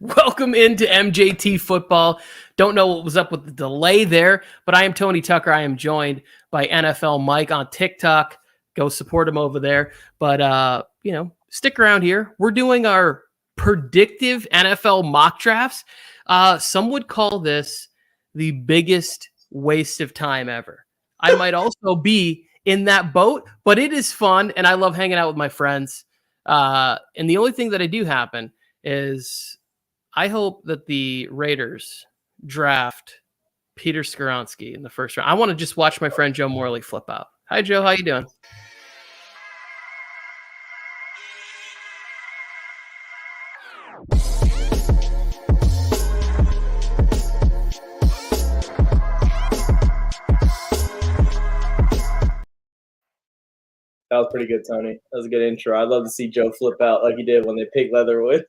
Welcome into MJT Football. Don't know what was up with the delay there, but I am Tony Tucker. I am joined by NFL Mike on TikTok. Go support him over there. But, stick around here. We're doing our predictive NFL mock drafts. Some would call this the biggest waste of time ever. I might also be in that boat, but it is fun, and I love hanging out with my friends. And the only thing that I do happen is I hope that the Raiders draft Peter Skoronski in the first round. I want to just watch my friend Joe Morley flip out. Hi, Joe. How you doing? That was pretty good, Tony. That was a good intro. I'd love to see Joe flip out like he did when they picked Leatherwood.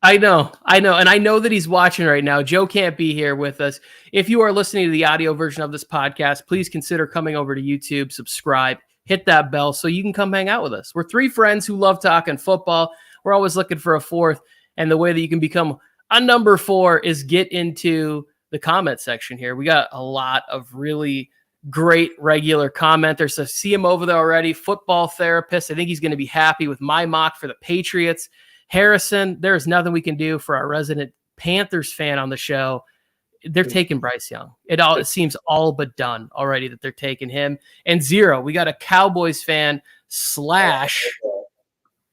I know. And I know that he's watching right now. Joe can't be here with us. If you are listening to the audio version of this podcast, please consider coming over to YouTube, subscribe, hit that bell so you can come hang out with us. We're three friends who love talking football. We're always looking for a fourth. And the way that you can become a number 4 is get into the comment section here. We got a lot of really great regular commenters. I see him over there already. Football therapist. I think he's going to be happy with my mock for the Patriots. Harrison, there's nothing we can do for our resident Panthers fan on the show. They're taking Bryce Young. It seems all but done already that they're taking him. And Zero, we got a Cowboys fan /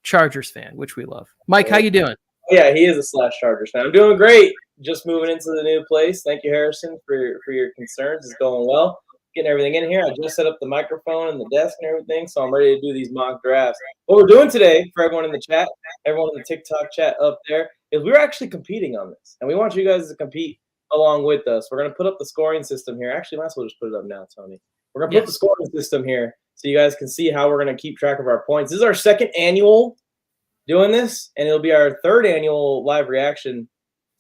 Chargers fan, which we love. Mike, how you doing? Yeah, he is a / Chargers fan. I'm doing great. Just moving into the new place. Thank you, Harrison, for your concerns. It's going well. Getting everything in here. I just set up the microphone and the desk and everything, so I'm ready to do these mock drafts. What we're doing today, for everyone in the chat, everyone in the TikTok chat up there, is we're actually competing on this, and we want you guys to compete along with us. We're going to put up the scoring system here. Actually, might as well just put it up now, Tony. We're going to put the scoring system here so you guys can see how we're going to keep track of our points. This is our second annual doing this, and it'll be our third annual live reaction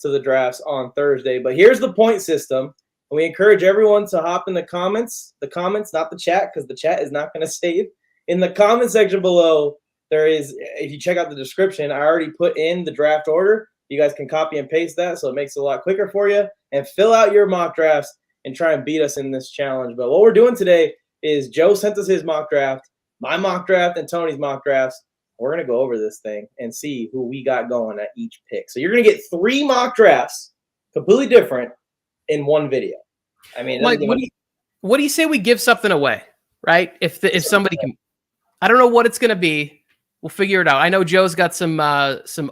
to the drafts on Thursday. But here's the point system. We encourage everyone to hop in the comments, not the chat, because the chat is not going to save. In the comment section below, there is, if you check out the description, I already put in the draft order. You guys can copy and paste that, so it makes it a lot quicker for you. And fill out your mock drafts and try and beat us in this challenge. But what we're doing today is Joe sent us his mock draft, my mock draft, and Tony's mock drafts. We're going to go over this thing and see who we got going at each pick. So you're going to get 3 mock drafts, completely different, in one video. I mean, Mike, what do you say we give something away, right? If somebody can, I don't know what it's going to be. We'll figure it out. I know Joe's got some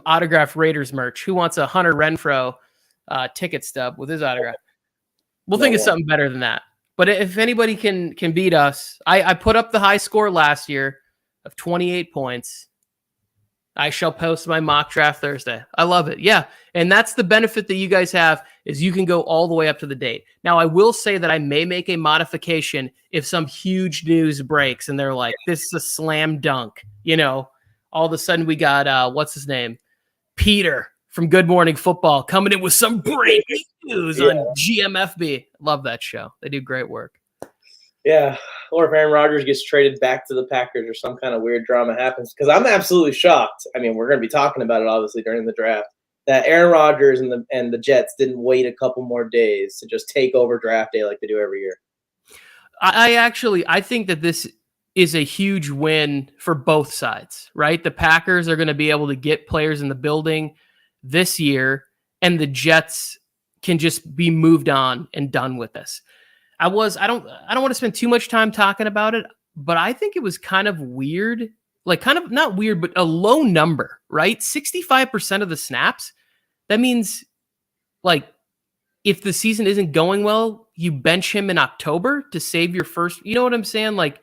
autographed Raiders merch. Who wants a Hunter Renfrow ticket stub with his autograph? We'll think of something better than that. But if anybody can beat us, I put up the high score last year of 28 points. I shall post my mock draft Thursday. I love it. Yeah. And that's the benefit that you guys have is you can go all the way up to the date. Now, I will say that I may make a modification if some huge news breaks and they're like, this is a slam dunk. All of a sudden we got, what's his name? Peter from Good Morning Football coming in with some breaking news on GMFB. Love that show. They do great work. Yeah, or if Aaron Rodgers gets traded back to the Packers or some kind of weird drama happens, because I'm absolutely shocked. I mean, we're going to be talking about it, obviously, during the draft, that Aaron Rodgers and the Jets didn't wait a couple more days to just take over draft day like they do every year. I think that this is a huge win for both sides, right? The Packers are going to be able to get players in the building this year, and the Jets can just be moved on and done with this. I don't want to spend too much time talking about it, but I think it was kind of weird, like kind of not weird, but a low number, right? 65% of the snaps. That means like if the season isn't going well, you bench him in October to save your first, you know what I'm saying? Like,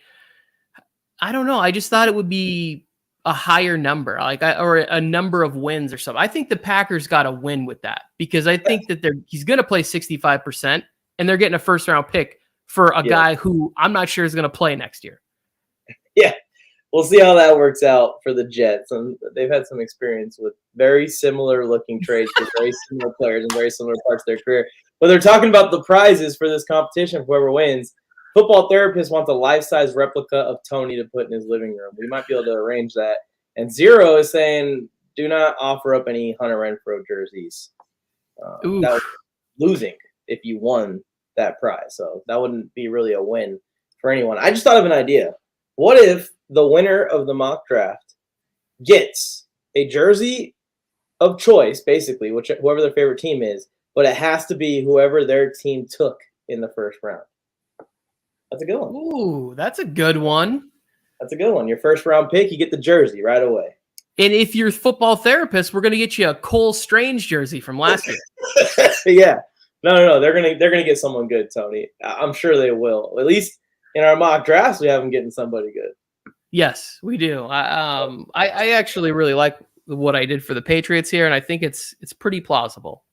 I don't know. I just thought it would be a higher number, or a number of wins or something. I think the Packers got a win with that because I think that he's going to play 65%. And they're getting a first-round pick for a guy who I'm not sure is going to play next year. Yeah, we'll see how that works out for the Jets. And they've had some experience with very similar-looking trades for very similar players in very similar parts of their career. But they're talking about the prizes for this competition, whoever wins. Football therapist wants a life-size replica of Tony to put in his living room. We might be able to arrange that. And Zero is saying do not offer up any Hunter Renfrow jerseys. That was losing if you won that prize. So that wouldn't be really a win for anyone. I just thought of an idea. What if the winner of the mock draft gets a jersey of choice, basically, whoever their favorite team is, but it has to be whoever their team took in the first round. That's a good one. Ooh, that's a good one. That's a good one. Your first round pick, you get the jersey right away. And if you're a football therapist, we're going to get you a Cole Strange jersey from last year. Yeah. No. They're gonna get someone good, Tony. I'm sure they will. At least in our mock drafts, we have them getting somebody good. Yes, we do. I actually really like what I did for the Patriots here, and I think it's pretty plausible.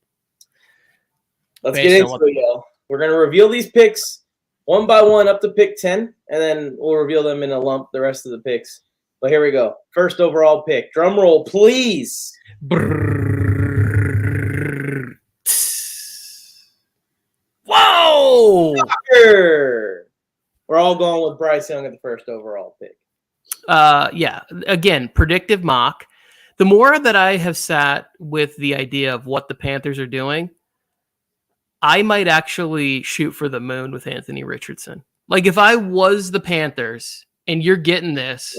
Let's get into it, y'all. We're gonna reveal these picks one by one up to pick 10, and then we'll reveal them in a lump, the rest of the picks. But here we go. First overall pick. Drum roll, please. Whoa! We're all going with Bryce Young at the first overall pick. Yeah. Again, predictive mock. The more that I have sat with the idea of what the Panthers are doing, I might actually shoot for the moon with Anthony Richardson. Like if I was the Panthers and you're getting this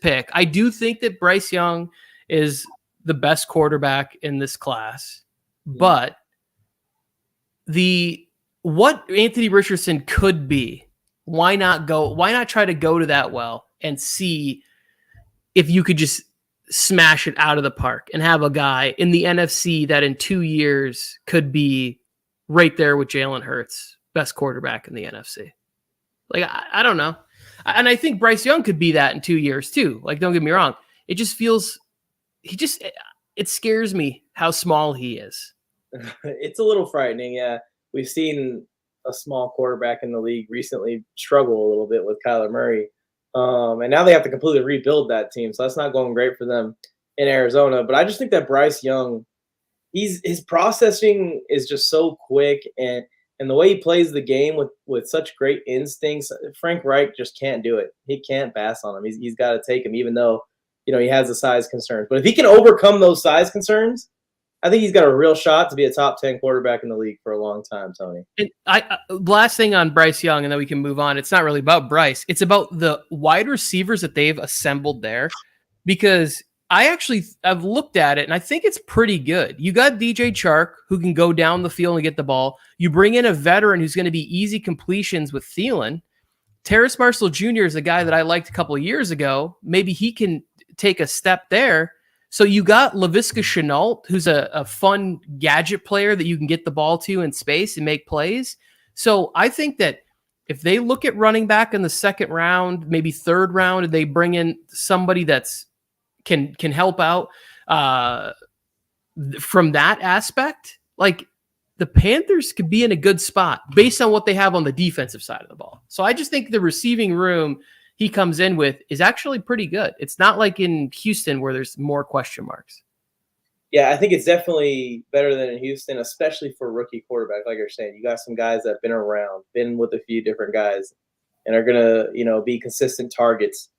pick, I do think that Bryce Young is the best quarterback in this class. But what Anthony Richardson could be, why not try to go to that well and see if you could just smash it out of the park and have a guy in the NFC that in 2 years could be right there with Jalen Hurts, best quarterback in the NFC. Like, I don't know. And I think Bryce Young could be that in 2 years too. Like, don't get me wrong. It just feels, it scares me how small he is. It's a little frightening. Yeah. We've seen a small quarterback in the league recently struggle a little bit with Kyler Murray. And now they have to completely rebuild that team. So that's not going great for them in Arizona. But I just think that Bryce Young, his processing is just so quick, and the way he plays the game with such great instincts, Frank Reich just can't do it. He can't pass on him. He's got to take him, even though he has the size concerns. But if he can overcome those size concerns, I think he's got a real shot to be a top 10 quarterback in the league for a long time, Tony. And last thing on Bryce Young, and then we can move on. It's not really about Bryce. It's about the wide receivers that they've assembled there, because I've looked at it and I think it's pretty good. You got DJ Chark, who can go down the field and get the ball. You bring in a veteran who's going to be easy completions with Thielen. Terrace Marshall Jr. is a guy that I liked a couple of years ago. Maybe he can take a step there. So you got Laviska Shenault, who's a fun gadget player that you can get the ball to in space and make plays. So I think that if they look at running back in the second round, maybe third round, and they bring in somebody that's can help out from that aspect, like the Panthers could be in a good spot based on what they have on the defensive side of the ball. So I just think the receiving room he comes in with is actually pretty good. It's not like in Houston where there's more question marks. Yeah, I think it's definitely better than in Houston, especially for a rookie quarterback. Like you're saying, you got some guys that have been around, been with a few different guys, and are going to, be consistent targets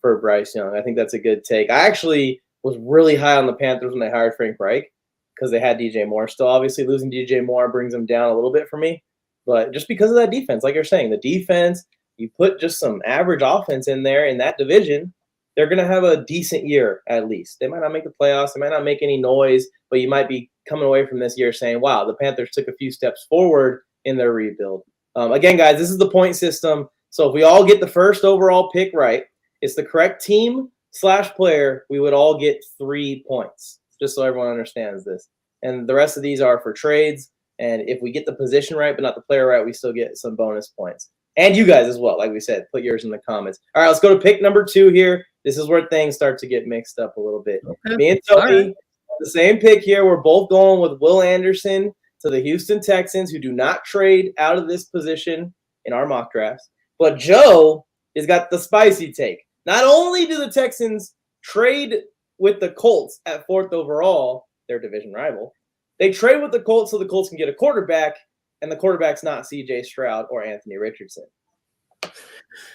for Bryce Young. I think that's a good take. I actually was really high on the Panthers when they hired Frank Reich because they had DJ Moore. Still, obviously, losing DJ Moore brings them down a little bit for me. But just because of that defense, like you're saying, the defense, you put just some average offense in there in that division, they're going to have a decent year at least. They might not make the playoffs. They might not make any noise, but you might be coming away from this year saying, wow, the Panthers took a few steps forward in their rebuild. Again, guys, this is the point system. So if we all get the first overall pick right, it's the correct team/player, we would all get 3 points, just so everyone understands this. And the rest of these are for trades. And if we get the position right but not the player right, we still get some bonus points. And you guys as well, like we said, put yours in the comments. All right, let's go to pick number 2 here. This is where things start to get mixed up a little bit. Okay. Me and Tony, the same pick here. We're both going with Will Anderson to the Houston Texans, who do not trade out of this position in our mock drafts. But Joe has got the spicy take. Not only do the Texans trade with the Colts at 4th overall, their division rival, they trade with the Colts so the Colts can get a quarterback, and the quarterback's not C.J. Stroud or Anthony Richardson.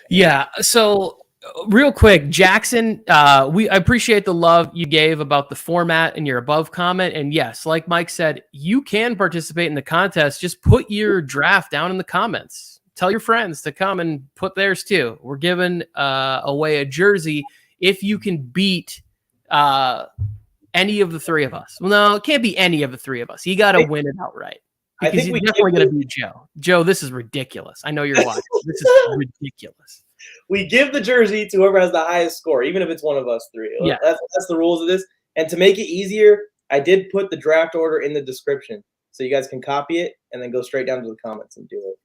Yeah, so Real quick, Jackson, I appreciate the love you gave about the format and your above comment. And yes, like Mike said, you can participate in the contest. Just put your draft down in the comments. Tell your friends to come and put theirs too. We're giving away a jersey if you can beat any of the three of us. Well, no, it can't be any of the three of us. You got to win it outright. Because he's definitely going to beat Joe. Joe, this is ridiculous. I know you're watching. This is ridiculous. We give the jersey to whoever has the highest score, even if it's one of us three. Yeah. That's the rules of this. And to make it easier, I did put the draft order in the description, so you guys can copy it and then go straight down to the comments and do it.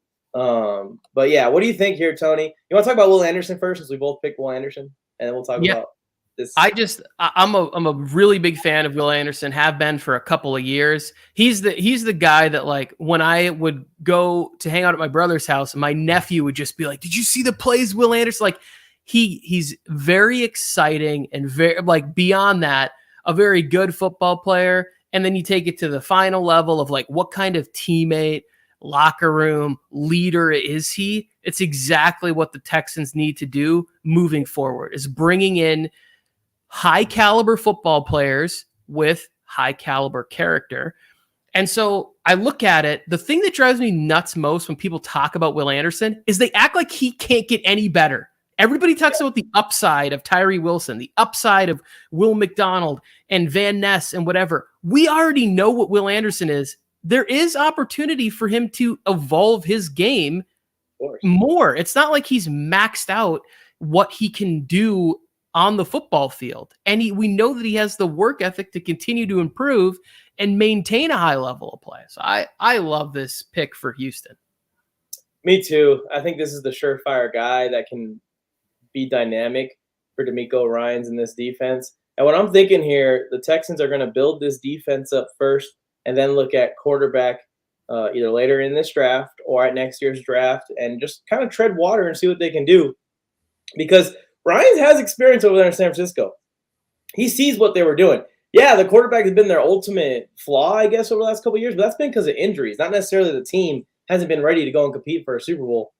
But yeah, what do you think here, Tony? You want to talk about Will Anderson first, since we both picked Will Anderson, and then we'll talk about this. I'm a really big fan of Will Anderson. Have been for a couple of years. He's the guy that, like, when I would go to hang out at my brother's house, my nephew would just be like, "Did you see the plays, Will Anderson?" Like, he's very exciting and very, like, beyond that, a very good football player. And then you take it to the final level of, like, what kind of teammate, locker room leader is he? It's exactly what the Texans need to do moving forward, is bringing in high caliber football players with high caliber character. And so I look at it, the thing that drives me nuts most when people talk about Will Anderson is they act like he can't get any better. Everybody talks about the upside of Tyree Wilson, the upside of Will McDonald and Van Ness and whatever. We already know what Will Anderson is. There is opportunity for him to evolve his game more. It's not like he's maxed out what he can do on the football field. And we know that he has the work ethic to continue to improve and maintain a high level of play. So I love this pick for Houston. Me too. I think this is the surefire guy that can be dynamic for D'Amico Ryans in this defense. And what I'm thinking here, the Texans are going to build this defense up first and then look at quarterback either later in this draft or at next year's draft and just kind of tread water and see what they can do. Because Ryans has experience over there in San Francisco. He sees what they were doing. Yeah, the quarterback has been their ultimate flaw, I guess, over the last couple of years, but that's been because of injuries, not necessarily the team hasn't been ready to go and compete for a Super Bowl.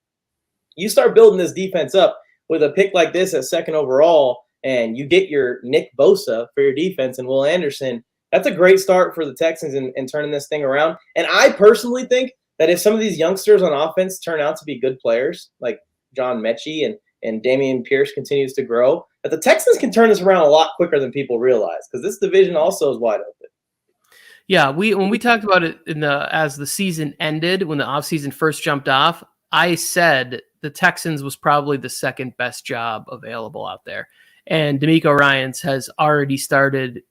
You start building this defense up with a pick like this at second overall, and you get your Nick Bosa for your defense and Will Anderson. That's a great start for the Texans in turning this thing around. And I personally think that if some of these youngsters on offense turn out to be good players, like John Mechie and Dameon Pierce continues to grow, that the Texans can turn this around a lot quicker than people realize, because this division also is wide open. Yeah, when we talked about it as the season ended, when the offseason first jumped off, I said the Texans was probably the second best job available out there. And D'Amico Ryans has already started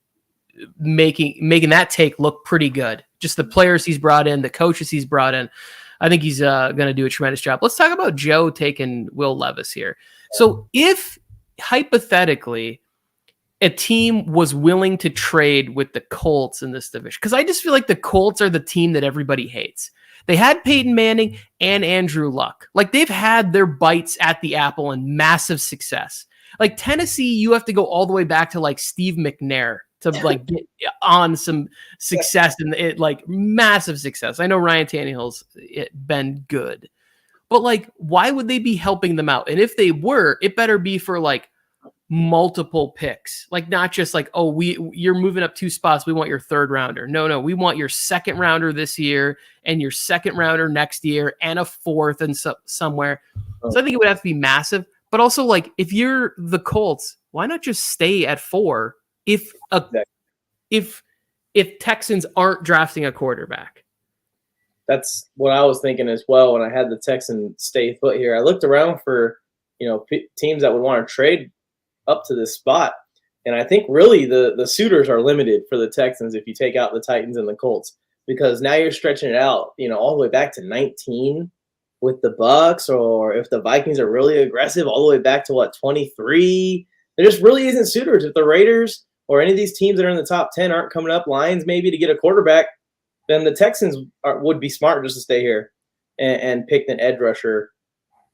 making that take look pretty good. Just the players he's brought in, the coaches he's brought in. I think he's going to do a tremendous job. Let's talk about Joe taking Will Levis here. So if hypothetically a team was willing to trade with the Colts in this division, because I just feel like the Colts are the team that everybody hates. They had Peyton Manning and Andrew Luck. Like, they've had their bites at the apple and massive success. Like Tennessee, you have to go all the way back to like Steve McNair to like get on some success and it like massive success. I know Ryan Tannehill's been good, but like, why would they be helping them out? And if they were, it better be for like multiple picks, like not just like, oh, you're moving up 2 spots, we want your 3rd rounder. No, we want your 2nd rounder this year and your 2nd rounder next year and a 4th and somewhere. So I think it would have to be massive. But also, like, if you're the Colts, why not just stay at 4 if Texans aren't drafting a quarterback? That's what I was thinking as well when I had the Texans stay put here. I looked around for, teams that would want to trade up to this spot. And I think really the suitors are limited for the Texans if you take out the Titans and the Colts, because now you're stretching it out, all the way back to 19 with the Bucks, or if the Vikings are really aggressive, all the way back to 23. There just really isn't suitors. If the Raiders or any of these teams that are in the top 10 aren't coming up, Lions maybe, to get a quarterback, then the Texans would be smart just to stay here and pick an edge rusher.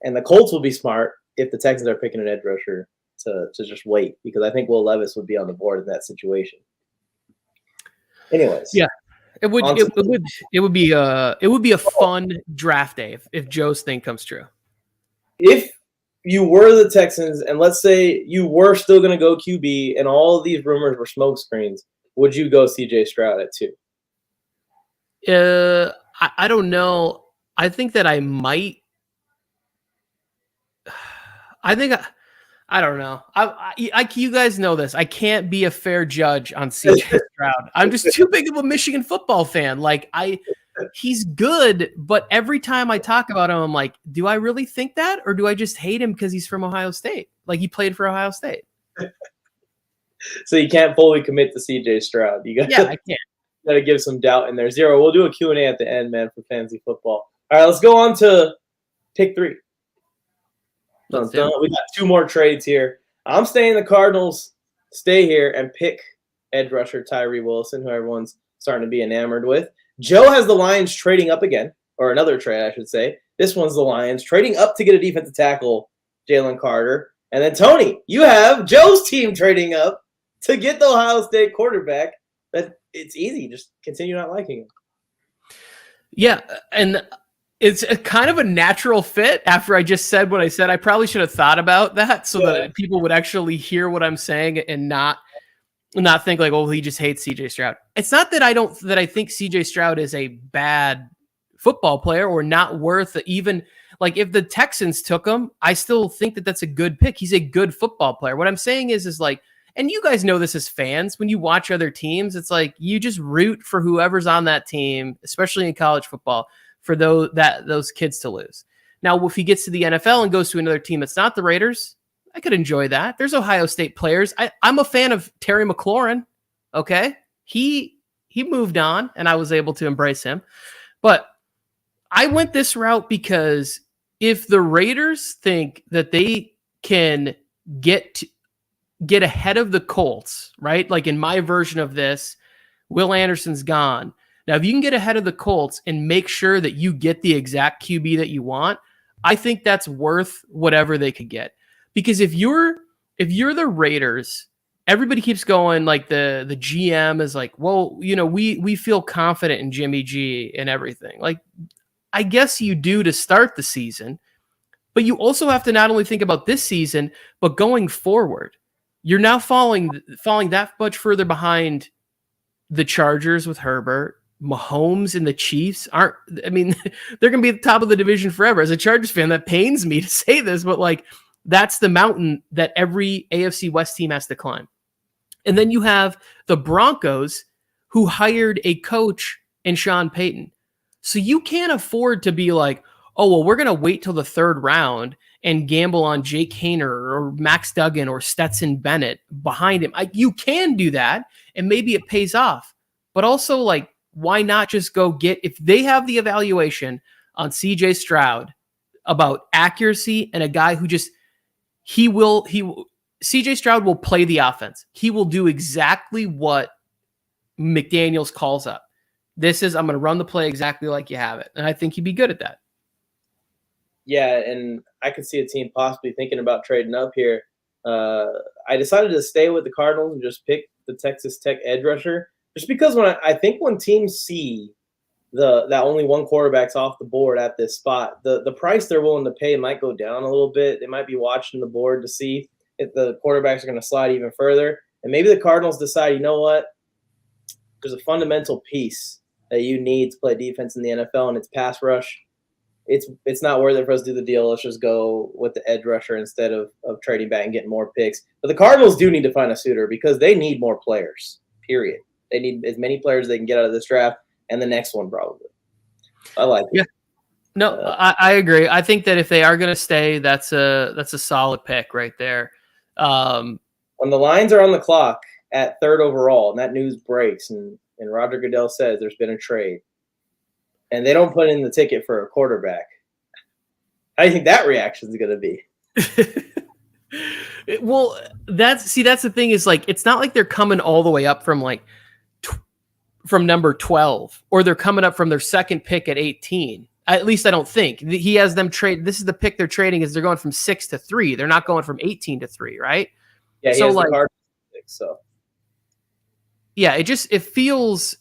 And the Colts will be smart if the Texans are picking an edge rusher to just wait, because I think Will Levis would be on the board in that situation. Anyways. Yeah. It would be a fun draft day if Joe's thing comes true. If you were the Texans, and let's say you were still going to go QB, and all of these rumors were smoke screens, would you go CJ Stroud at 2? I don't know. I think that I might. I think I don't know. You guys know this. I can't be a fair judge on CJ Stroud. I'm just too big of a Michigan football fan. Like he's good, but every time I talk about him, I'm like, do I really think that, or do I just hate him because he's from Ohio State? Like he played for Ohio State. So you can't fully commit to CJ Stroud. I can't. Got to give some doubt in there. Zero. We'll do a Q&A at the end, man, for fantasy football. All right, let's go on to pick 3. We got 2 more trades here. I'm staying the Cardinals. Stay here and pick edge rusher Tyree Wilson, who everyone's starting to be enamored with. Joe has the Lions trading up again, or another trade, I should say. This one's the Lions trading up to get a defensive tackle, Jalen Carter. And then, Tony, you have Joe's team trading up to get the Ohio State quarterback. That it's easy. Just continue not liking him. Yeah, and it's a kind of a natural fit after I just said what I said. I probably should have thought about that so that people would actually hear what I'm saying and not think like, oh, he just hates CJ Stroud. It's not that I think CJ Stroud is a bad football player or not worth even like if the Texans took him, I still think that that's a good pick. He's a good football player. What I'm saying is like, and you guys know this as fans, when you watch other teams, it's like you just root for whoever's on that team, especially in college football, for those kids to lose. Now, if he gets to the NFL and goes to another team that's not the Raiders, I could enjoy that. There's Ohio State players. I'm a fan of Terry McLaurin. Okay. He moved on and I was able to embrace him. But I went this route because if the Raiders think that they can get ahead of the Colts, right? Like in my version of this, Will Anderson's gone. Now, if you can get ahead of the Colts and make sure that you get the exact QB that you want, I think that's worth whatever they could get. Because if you're the Raiders, everybody keeps going like the GM is like, well, we feel confident in Jimmy G and everything. Like, I guess you do to start the season, but you also have to not only think about this season, but going forward. You're now falling that much further behind the Chargers with Herbert. Mahomes and the Chiefs they're going to be at the top of the division forever. As a Chargers fan, that pains me to say this, but like that's the mountain that every AFC West team has to climb. And then you have the Broncos who hired a coach in Sean Payton. So you can't afford to be like, oh, well, we're going to wait till the 3rd round and gamble on Jake Haener or Max Duggan or Stetson Bennett behind him. You can do that, and maybe it pays off. But also, like, why not just go get, if they have the evaluation on CJ Stroud about accuracy and a guy who just, CJ Stroud will play the offense. He will do exactly what McDaniels calls up. I'm going to run the play exactly like you have it. And I think he'd be good at that. Yeah, and I could see a team possibly thinking about trading up here. I decided to stay with the Cardinals and just pick the Texas Tech edge rusher, just because when teams see that only one quarterback's off the board at this spot, the price they're willing to pay might go down a little bit. They might be watching the board to see if the quarterbacks are going to slide even further. And maybe the Cardinals decide, you know what? There's a fundamental piece that you need to play defense in the NFL, and it's pass rush. It's not worth it for us to do the deal. Let's just go with the edge rusher instead of trading back and getting more picks. But the Cardinals do need to find a suitor because they need more players, period. They need as many players as they can get out of this draft and the next one probably. I like it. Yeah. No, I agree. I think that if they are going to stay, that's a solid pick right there. When the Lions are on the clock at 3rd overall and that news breaks and Roger Goodell says there's been a trade, and they don't put in the ticket for a quarterback, how do you think that reaction is going to be? Well, that's the thing is like, it's not like they're coming all the way up from from number 12, or they're coming up from their 2nd pick at 18. At least I don't think he has them trade. This is the pick they're trading is they're going from 6 to 3. They're not going from 18 to 3, right? Yeah. So like, the pick, so yeah, it feels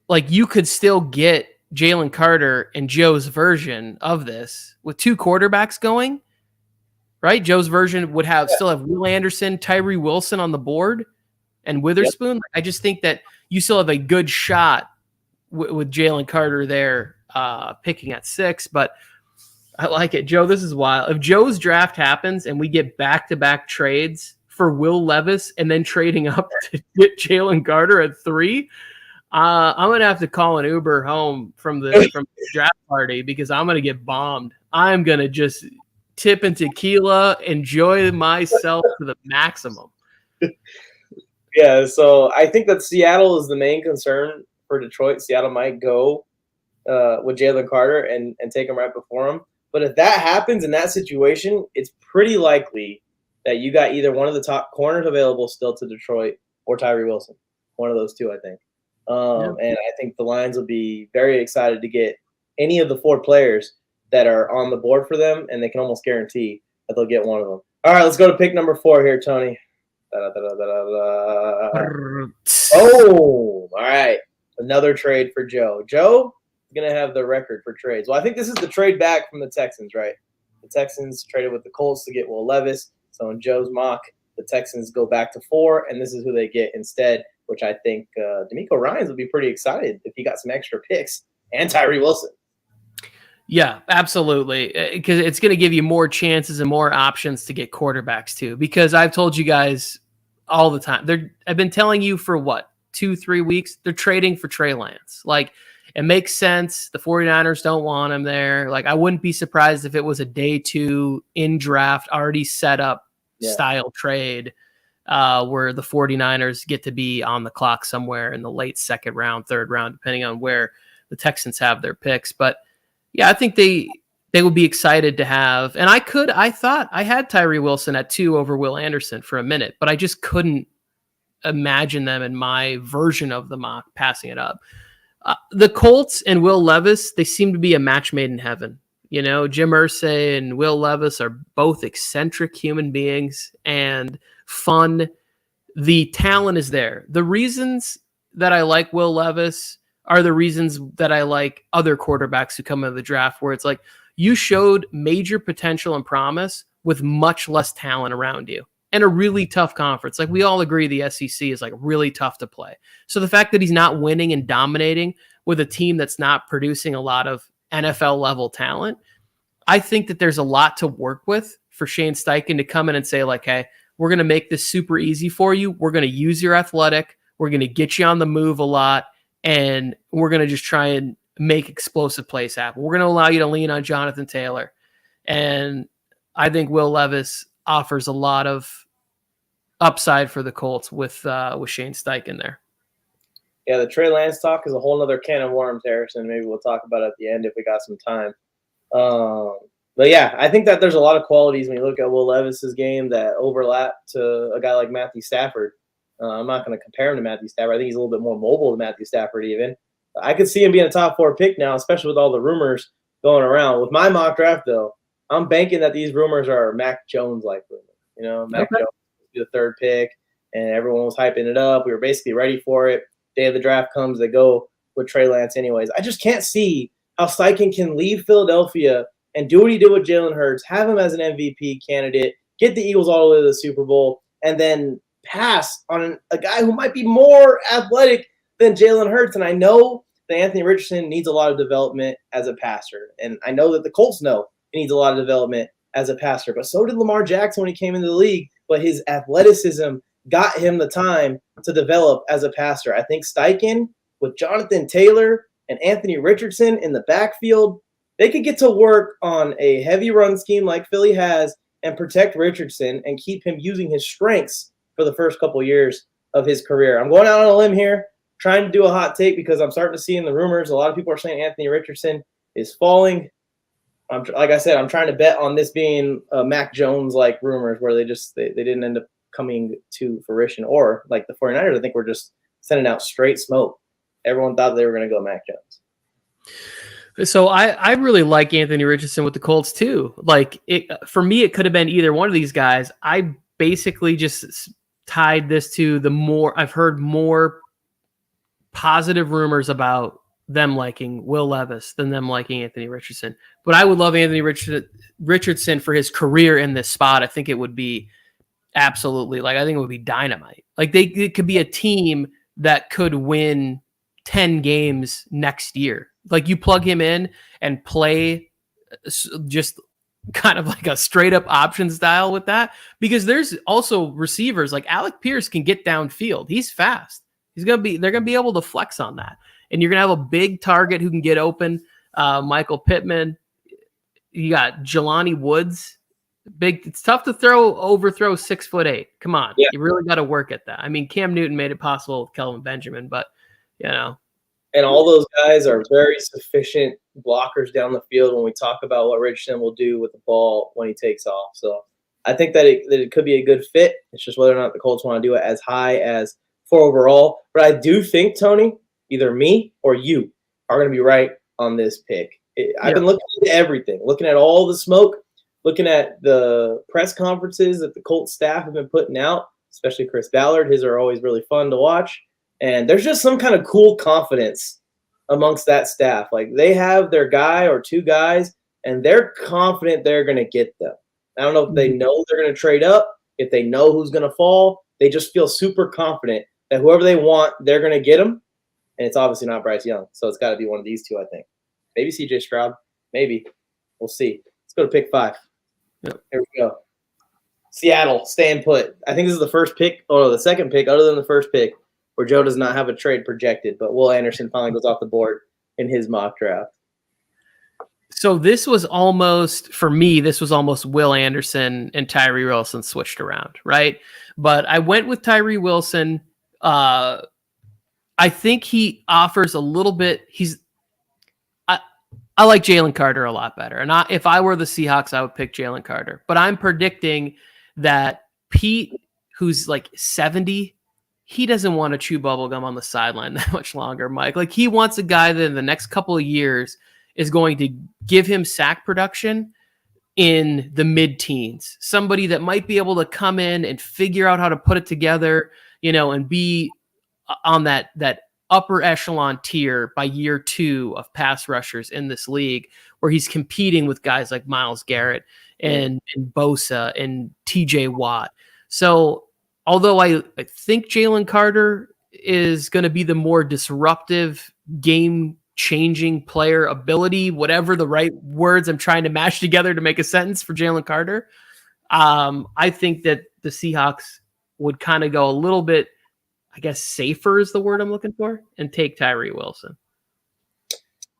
like you could still get Jalen Carter and Joe's version of this with two quarterbacks going, right? Joe's version would still have Will Anderson, Tyree Wilson on the board, and Witherspoon. Yep. I just think that you still have a good shot with Jalen Carter there picking at 6, but I like it. Joe, this is wild. If Joe's draft happens and we get back-to-back trades for Will Levis and then trading up to get Jalen Carter at 3, I'm going to have to call an Uber home from the draft party because I'm going to get bombed. I'm going to just tip in tequila, enjoy myself to the maximum. Yeah, so I think that Seattle is the main concern for Detroit. Seattle might go with Jalen Carter and take him right before him. But if that happens in that situation, it's pretty likely that you got either one of the top corners available still to Detroit or Tyree Wilson. One of those two, I think. And I think the Lions will be very excited to get any of the 4 players that are on the board for them, and they can almost guarantee that they'll get one of them. All right, let's go to pick number 4 here, Tony. Oh, all right. Another trade for Joe. Joe is going to have the record for trades. Well, I think this is the trade back from the Texans, right? The Texans traded with the Colts to get Will Levis. So in Joe's mock, the Texans go back to 4, and this is who they get instead, which I think D'Amico Ryans would be pretty excited if he got some extra picks and Tyree Wilson. Yeah, absolutely. Because it's going to give you more chances and more options to get quarterbacks too. Because I've told you guys all the time, I've been telling you for 2-3 weeks, they're trading for Trey Lance. Like, it makes sense. The 49ers don't want him there. Like, I wouldn't be surprised if it was a day 2 in draft already set up style trade where the 49ers get to be on the clock somewhere in the late 2nd round, 3rd round, depending on where the Texans have their picks. But yeah, I think they would be excited to have, and I thought I had Tyree Wilson at 2 over Will Anderson for a minute, but I just couldn't imagine them in my version of the mock passing it up. The Colts and Will Levis, they seem to be a match made in heaven. You know, Jim Irsay and Will Levis are both eccentric human beings and fun. The talent is there. The reasons that I like Will Levis are the reasons that I like other quarterbacks who come into the draft, where it's like you showed major potential and promise with much less talent around you and a really tough conference. Like, we all agree the SEC is like really tough to play. So the fact that he's not winning and dominating with a team that's not producing a lot of NFL level talent, I think that there's a lot to work with for Shane Steichen to come in and say, like, hey, we're going to make this super easy for you. We're going to use your athletic. We're going to get you on the move a lot. And we're going to just try and make explosive plays happen. We're going to allow you to lean on Jonathan Taylor. And I think Will Levis offers a lot of upside for the Colts with Shane Steichen there. Yeah, the Trey Lance talk is a whole other can of worms, Harrison. Maybe we'll talk about it at the end if we got some time. But yeah, I think that there's a lot of qualities when you look at Will Levis's game that overlap to a guy like Matthew Stafford. I'm not going to compare him to Matthew Stafford. I think he's a little bit more mobile than Matthew Stafford even. I could see him being a top 4 pick now, especially with all the rumors going around. With my mock draft, though, I'm banking that these rumors are Mac Jones-like rumors. You know, Mac Jones will be the 3rd pick, and everyone was hyping it up. We were basically ready for it. Day of the draft comes, they go with Trey Lance anyways. I just can't see how Steichen can leave Philadelphia and do what he did with Jalen Hurts, have him as an MVP candidate, get the Eagles all the way to the Super Bowl, and then pass on a guy who might be more athletic than Jalen Hurts. And I know that Anthony Richardson needs a lot of development as a passer. And I know that the Colts know he needs a lot of development as a passer. But so did Lamar Jackson when he came into the league. But his athleticism got him the time to develop as a passer. I think Steichen with Jonathan Taylor and Anthony Richardson in the backfield, they could get to work on a heavy run scheme like Philly has and protect Richardson and keep him using his strengths for the first couple years of his career. I'm going out on a limb here, trying to do a hot take because I'm starting to see in the rumors a lot of people are saying Anthony Richardson is falling. Like I said, I'm trying to bet on this being Mac Jones-like rumors where they didn't end up coming to fruition. Or like the 49ers, I think we're just sending out straight smoke. Everyone thought they were going to go Mac Jones. So I really like Anthony Richardson with the Colts too. Like, for me, it could have been either one of these guys. I basically just tied this to I've heard more positive rumors about them liking Will Levis than them liking Anthony Richardson. But I would love Anthony Richardson for his career in this spot. I think it would be absolutely, like, I think it would be dynamite. Like, it could be a team that could win 10 games next year. Like, you plug him in and play just kind of like a straight up option style with that, because there's also receivers like Alec Pierce can get downfield. He's fast. They're going to be able to flex on that. And you're going to have a big target who can get open. Michael Pittman. You got Jelani Woods. Big. It's tough to overthrow 6'8". Come on. Yeah. You really got to work at that. I mean, Cam Newton made it possible with Kelvin Benjamin, but And all those guys are very sufficient blockers down the field when we talk about what Richardson will do with the ball when he takes off. So I think that it could be a good fit. It's just whether or not the Colts want to do it as high as 4 overall. But I do think, Tony, either me or you are going to be right on this pick. I've been looking at everything, looking at all the smoke, looking at the press conferences that the Colts staff have been putting out, especially Chris Ballard. His are always really fun to watch. And there's just some kind of cool confidence amongst that staff. Like, they have their guy or 2 guys, and they're confident they're going to get them. I don't know if they know they're going to trade up, if they know who's going to fall. They just feel super confident that whoever they want, they're going to get them. And it's obviously not Bryce Young. So it's got to be one of these 2, I think. Maybe C.J. Stroud. Maybe. We'll see. Let's go to pick 5. Yep. Here we go. Seattle, staying put. I think this is the first pick, or the second pick, other than the first pick, where Joe does not have a trade projected, but Will Anderson finally goes off the board in his mock draft. So this was almost Will Anderson and Tyree Wilson switched around, right? But I went with Tyree Wilson. I think he offers a little bit. I like Jalen Carter a lot better. And if I were the Seahawks, I would pick Jalen Carter. But I'm predicting that Pete, who's like 70, he doesn't want to chew bubblegum on the sideline that much longer, Mike. Like, he wants a guy that in the next couple of years is going to give him sack production in the mid-teens. Somebody that might be able to come in and figure out how to put it together, and be on that upper echelon tier by year 2 of pass rushers in this league, where he's competing with guys like Myles Garrett and Bosa and TJ Watt. So although I think Jalen Carter is going to be the more disruptive, game-changing player ability, whatever the right words I'm trying to mash together to make a sentence for Jalen Carter, I think that the Seahawks would kind of go a little bit, I guess safer is the word I'm looking for, and take Tyree Wilson.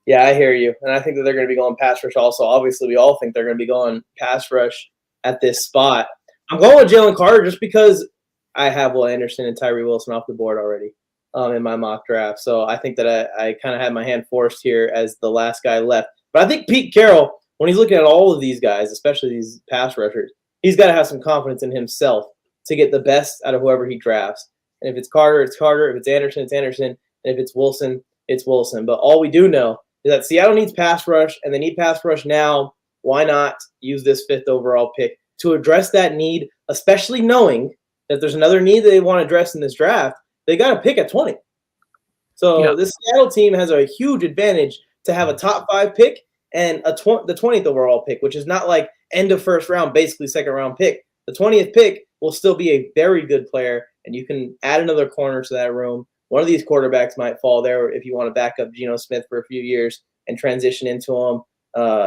Yeah, I hear you. And I think that they're going to be going pass rush also. Obviously, we all think they're going to be going pass rush at this spot. I'm going with Jalen Carter just because I have Will Anderson and Tyree Wilson off the board already in my mock draft. So I think that I kind of had my hand forced here as the last guy left. But I think Pete Carroll, when he's looking at all of these guys, especially these pass rushers, he's got to have some confidence in himself to get the best out of whoever he drafts. And if it's Carter, it's Carter. If it's Anderson, it's Anderson. And if it's Wilson, it's Wilson. But all we do know is that Seattle needs pass rush, and they need pass rush now. Why not use this 5th overall pick to address that need, especially knowing that there's another need that they want to address in this draft? They got to pick at 20. So This Seattle team has a huge advantage to have a top 5 pick and the 20th overall pick, which is not like end of first round, basically second round pick. The 20th pick will still be a very good player, and you can add another corner to that room. One of these quarterbacks might fall there if you want to back up Geno Smith for a few years and transition into him.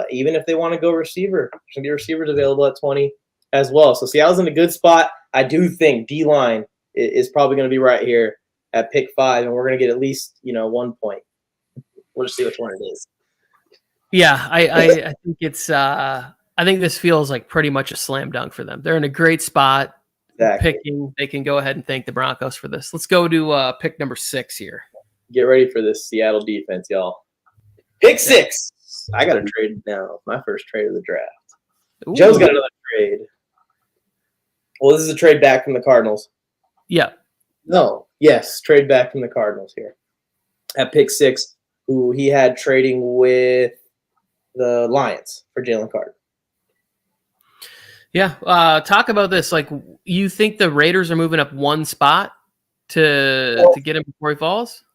Even if they want to go receiver, there's going to be receivers available at 20 as well. So Seattle's in a good spot. I do think D-line is probably going to be right here at pick 5, and we're going to get at least 1 point. We'll just see which one it is. Yeah, I think it's I think this feels like pretty much a slam dunk for them. They're in a great spot. Exactly. They can go ahead and thank the Broncos for this. Let's go to pick number 6 here. Get ready for this Seattle defense, y'all. Pick 6. I got a trade now. My first trade of the draft. Ooh. Joe's got another trade. Well, this is a trade back from the Cardinals. Yeah. No. Yes, trade back from the Cardinals here. At pick 6, who he had trading with the Lions for Jalen Carter. Yeah, talk about this. Like, you think the Raiders are moving up 1 spot to get him before he falls?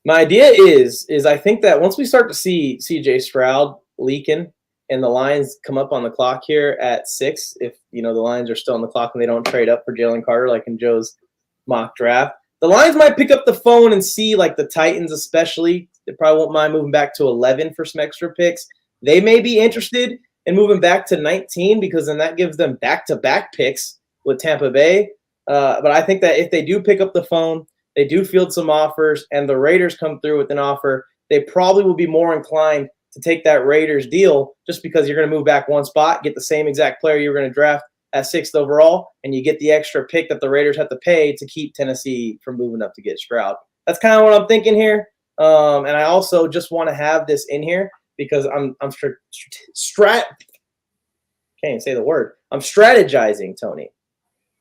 My idea is I think that once we start to see CJ Stroud leaking and the Lions come up on the clock here at 6, if the Lions are still on the clock and they don't trade up for Jalen Carter like in Joe's mock draft, the Lions might pick up the phone and see, like the Titans especially, they probably won't mind moving back to 11 for some extra picks. They may be interested in moving back to 19 because then that gives them back-to-back picks with Tampa Bay. But I think that if they do pick up the phone, they do field some offers, and the Raiders come through with an offer, they probably will be more inclined to take that Raiders deal just because you're going to move back one spot, get the same exact player you were going to draft at 6th overall, and you get the extra pick that the Raiders have to pay to keep Tennessee from moving up to get Stroud. That's kind of what I'm thinking here. And I also just want to have this in here because I'm can't even say the word. I'm strategizing, Tony.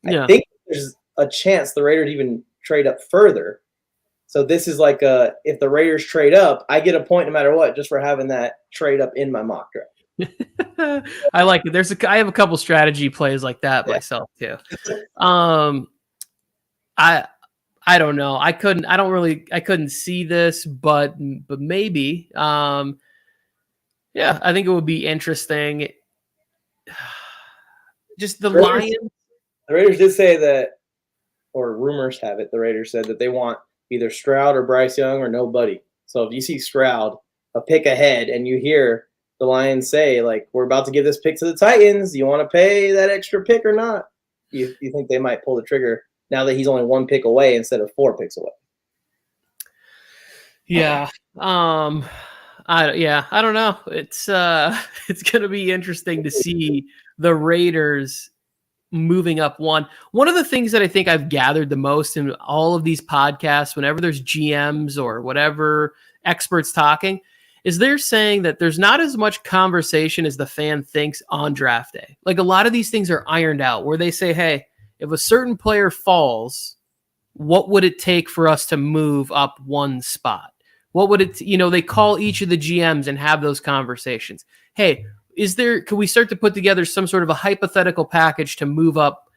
I think there's a chance the Raiders even trade up further. So this is like if the Raiders trade up, I get a point no matter what just for having that trade up in my mock draft. I like it. I have a couple strategy plays like that myself too. I don't know. I couldn't see this, but maybe. I think it would be interesting. Just the Lions. The Raiders did say that, or rumors have it, the Raiders said that they want either Stroud or Bryce Young or nobody. So if you see Stroud a pick ahead and you hear the Lions say, like, we're about to give this pick to the Titans, do you want to pay that extra pick or not? You think they might pull the trigger now that he's only 1 pick away instead of 4 picks away? Yeah. I don't know. It's going to be interesting to see the Raiders moving up one. One of the things that I think I've gathered the most in all of these podcasts, whenever there's GMs or whatever experts talking, is they're saying that there's not as much conversation as the fan thinks on draft day. Like a lot of these things are ironed out where they say, hey, if a certain player falls, what would it take for us to move up one spot? What would it, they call each of the GMs and have those conversations. Hey, can we start to put together some sort of a hypothetical package to move up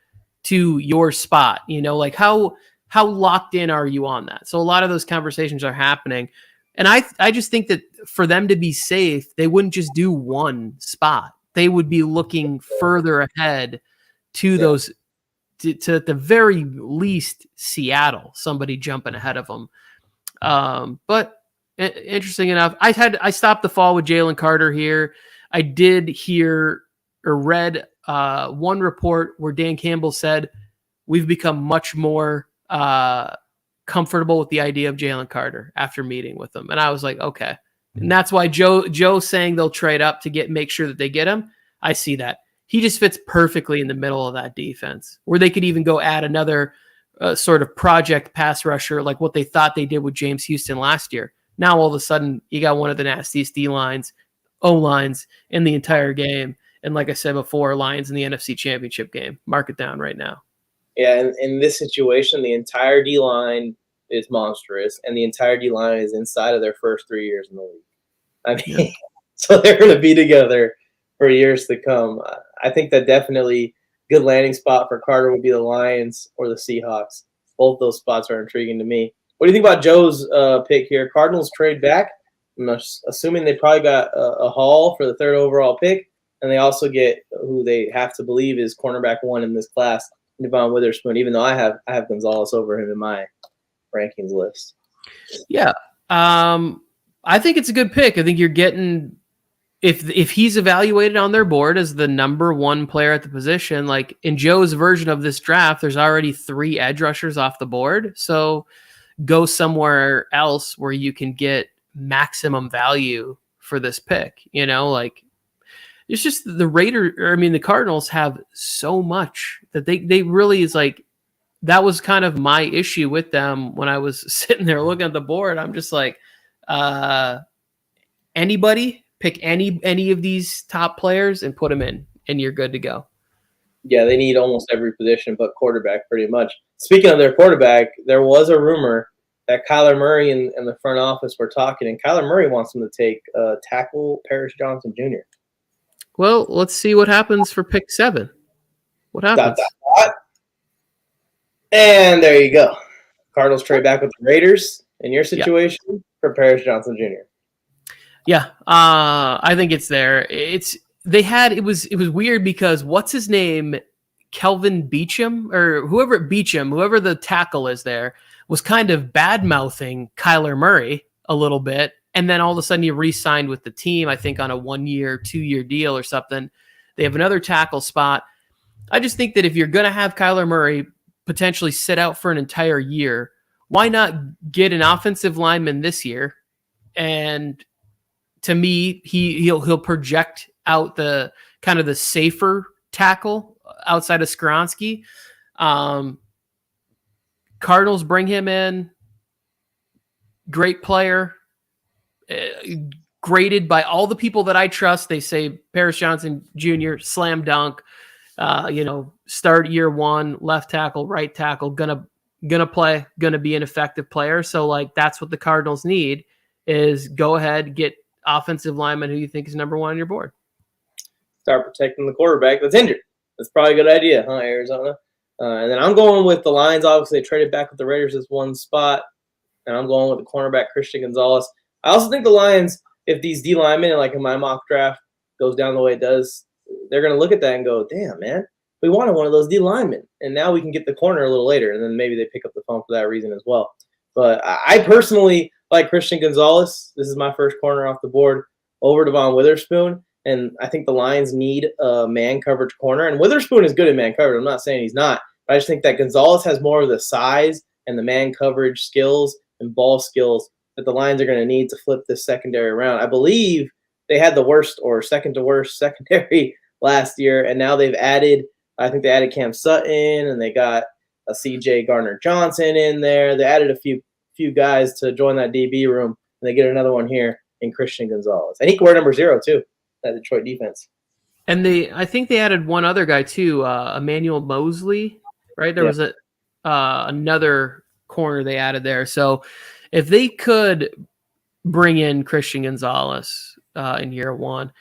to your spot? Like how locked in are you on that? So a lot of those conversations are happening. And I just think that for them to be safe, they wouldn't just do one spot. They would be looking further ahead to those, to at the very least Seattle, somebody jumping ahead of them. But interesting enough, I stopped the fall with Jalen Carter here. I did hear or read one report where Dan Campbell said we've become much more comfortable with the idea of Jalen Carter after meeting with him. And I was like, okay. And that's why Joe saying they'll trade up to make sure that they get him. I see that. He just fits perfectly in the middle of that defense where they could even go add another sort of project pass rusher like what they thought they did with James Houston last year. Now, all of a sudden, you got one of the nastiest D-lines, O-lines in the entire game. And like I said before, Lions in the NFC Championship game. Mark it down right now. Yeah, and in this situation, the entire D-line is monstrous, and the entire D-line is inside of their first 3 years in the league. I mean, so they're going to be together for years to come. I think that definitely good landing spot for Carter would be the Lions or the Seahawks. Both those spots are intriguing to me. What do you think about Joe's pick here? Cardinals trade back. I'm assuming they probably got a haul for the 3rd overall pick, and they also get who they have to believe is cornerback 1 in this class, Devon Witherspoon, even though I have Gonzalez over him in my rankings list. Yeah. I think it's a good pick. I think you're getting, if he's evaluated on their board as the number 1 player at the position, like in Joe's version of this draft, there's already 3 edge rushers off the board. So go somewhere else where you can get maximum value for this pick. Like it's just the Cardinals have so much that they really is like, that was kind of my issue with them when I was sitting there looking at the board. I'm just like, anybody pick any of these top players and put them in and you're good to go. Yeah, they need almost every position but quarterback pretty much. Speaking of their quarterback, there was a rumor that Kyler Murray and the front office were talking, and Kyler Murray wants him to take tackle Paris Johnson Jr. Well, let's see what happens for pick 7. What happens? And there you go. Cardinals trade back with the Raiders, In your situation, for Paris Johnson Jr. Yeah, I think it's there. It was weird because what's his name, Kelvin Beachum or whoever the tackle is there, was kind of bad mouthing Kyler Murray a little bit, and then all of a sudden he re-signed with the team. I think on a 1-year, 2-year deal or something. They have another tackle spot. I just think that if you're going to have Kyler Murray potentially sit out for an entire year, why not get an offensive lineman this year? And to me, he'll project out the kind of the safer tackle outside of Skoronski. Cardinals bring him in. Great player. Graded by all the people that I trust. They say Paris Johnson Jr., slam dunk. Start year 1, left tackle, right tackle, gonna play, gonna be an effective player. So like that's what the Cardinals need is go ahead, get offensive lineman who you think is number 1 on your board. Start protecting the quarterback that's injured. That's probably a good idea, huh, Arizona? And then I'm going with the Lions. Obviously, they traded back with the Raiders as one spot. And I'm going with the cornerback, Christian Gonzalez. I also think the Lions, if these D linemen, like in my mock draft, goes down the way it does, they're going to look at that and go, damn, man, we wanted one of those D linemen. And now we can get the corner a little later. And then maybe they pick up the phone for that reason as well. But I personally like Christian Gonzalez. This is my first corner off the board over Devon Witherspoon. And I think the Lions need a man coverage corner. And Witherspoon is good at man coverage. I'm not saying he's not. But I just think that Gonzalez has more of the size and the man coverage skills and ball skills that the Lions are going to need to flip this secondary around. I believe they had the worst or second to worst secondary last year. And now they've added, I think they added Cam Sutton and they got a CJ Gardner-Johnson in there. They added a few guys to join that DB room. And they get another one here in Christian Gonzalez. And he can wear number 0 too. That Detroit defense. And I think they added one other guy too, Emmanuel Mosley, right? There was another corner they added there. So if they could bring in Christian Gonzalez in year 1,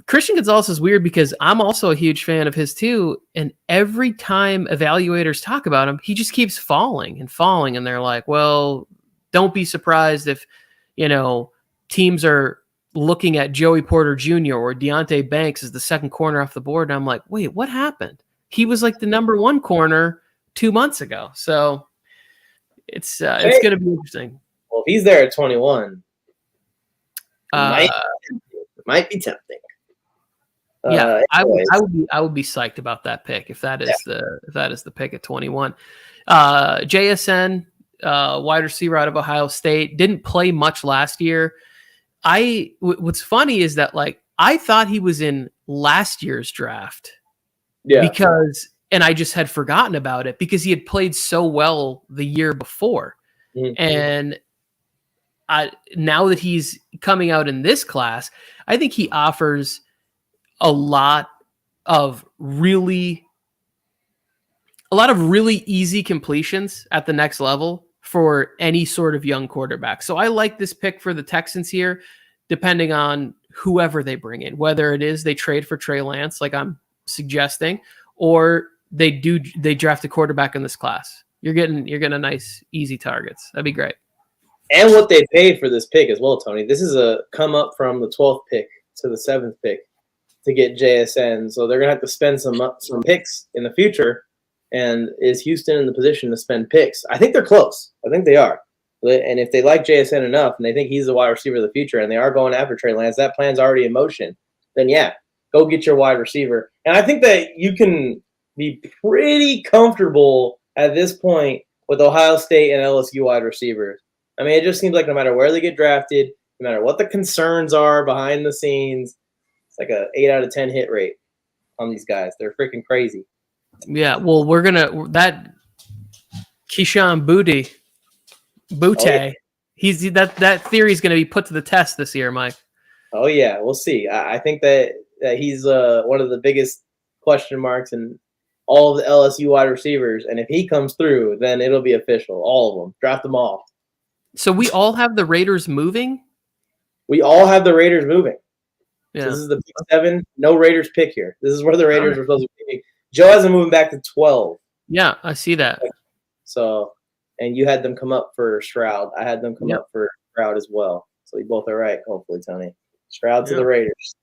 Christian Gonzalez is weird because I'm also a huge fan of his too. And every time evaluators talk about him, he just keeps falling. And they're like, well, don't be surprised if, teams are looking at Joey Porter Jr. or Deonte Banks as the second corner off the board. And I'm like, wait, what happened? He was like the number 1 corner 2 months ago. So it's going to be interesting. Well, if he's there at 21, might be tempting. Yeah, I would be psyched about that pick if that is the pick at 21. JSN, wide receiver out of Ohio State, didn't play much last year. What's funny is that I thought he was in last year's draft. Yeah. And I just had forgotten about it because he had played so well the year before. Mm-hmm. And now that he's coming out in this class, I think he offers a lot of really easy completions at the next level for any sort of young quarterback. So I like this pick for the Texans here, depending on whoever they bring in, whether it is they trade for Trey Lance, like I'm suggesting, or they draft a quarterback in this class. You're getting a nice, easy targets. That'd be great. And what they pay for this pick as well, Tony. This is a come up from the 12th pick to the 7th pick to get JSN. So they're going to have to spend some picks in the future. And is Houston in the position to spend picks? I think they're close. I think they are. And if they like JSN enough and they think he's the wide receiver of the future and they are going after Trey Lance, that plan's already in motion, then yeah, go get your wide receiver. And I think that you can be pretty comfortable at this point with Ohio State and LSU wide receivers. I mean, it just seems like no matter where they get drafted, no matter what the concerns are behind the scenes, it's like a 8 out of 10 hit rate on these guys. They're freaking crazy. Yeah, well, that Keyshawn Butte, he's that theory is going to be put to the test this year, Mike. Oh yeah, we'll see. I think that he's one of the biggest question marks in all of the LSU wide receivers, and if he comes through, then it'll be official. All of them, draft them all. So we all have the Raiders moving. We all have the Raiders moving. Yeah. So this is the pick 7. No Raiders pick here. This is where the Raiders were supposed to be. Joe hasn't moved back to 12. Yeah, I see that. So, and you had them come up for Stroud. I had them come up for Stroud as well. So we both are right, hopefully, Tony. Stroud to the Raiders.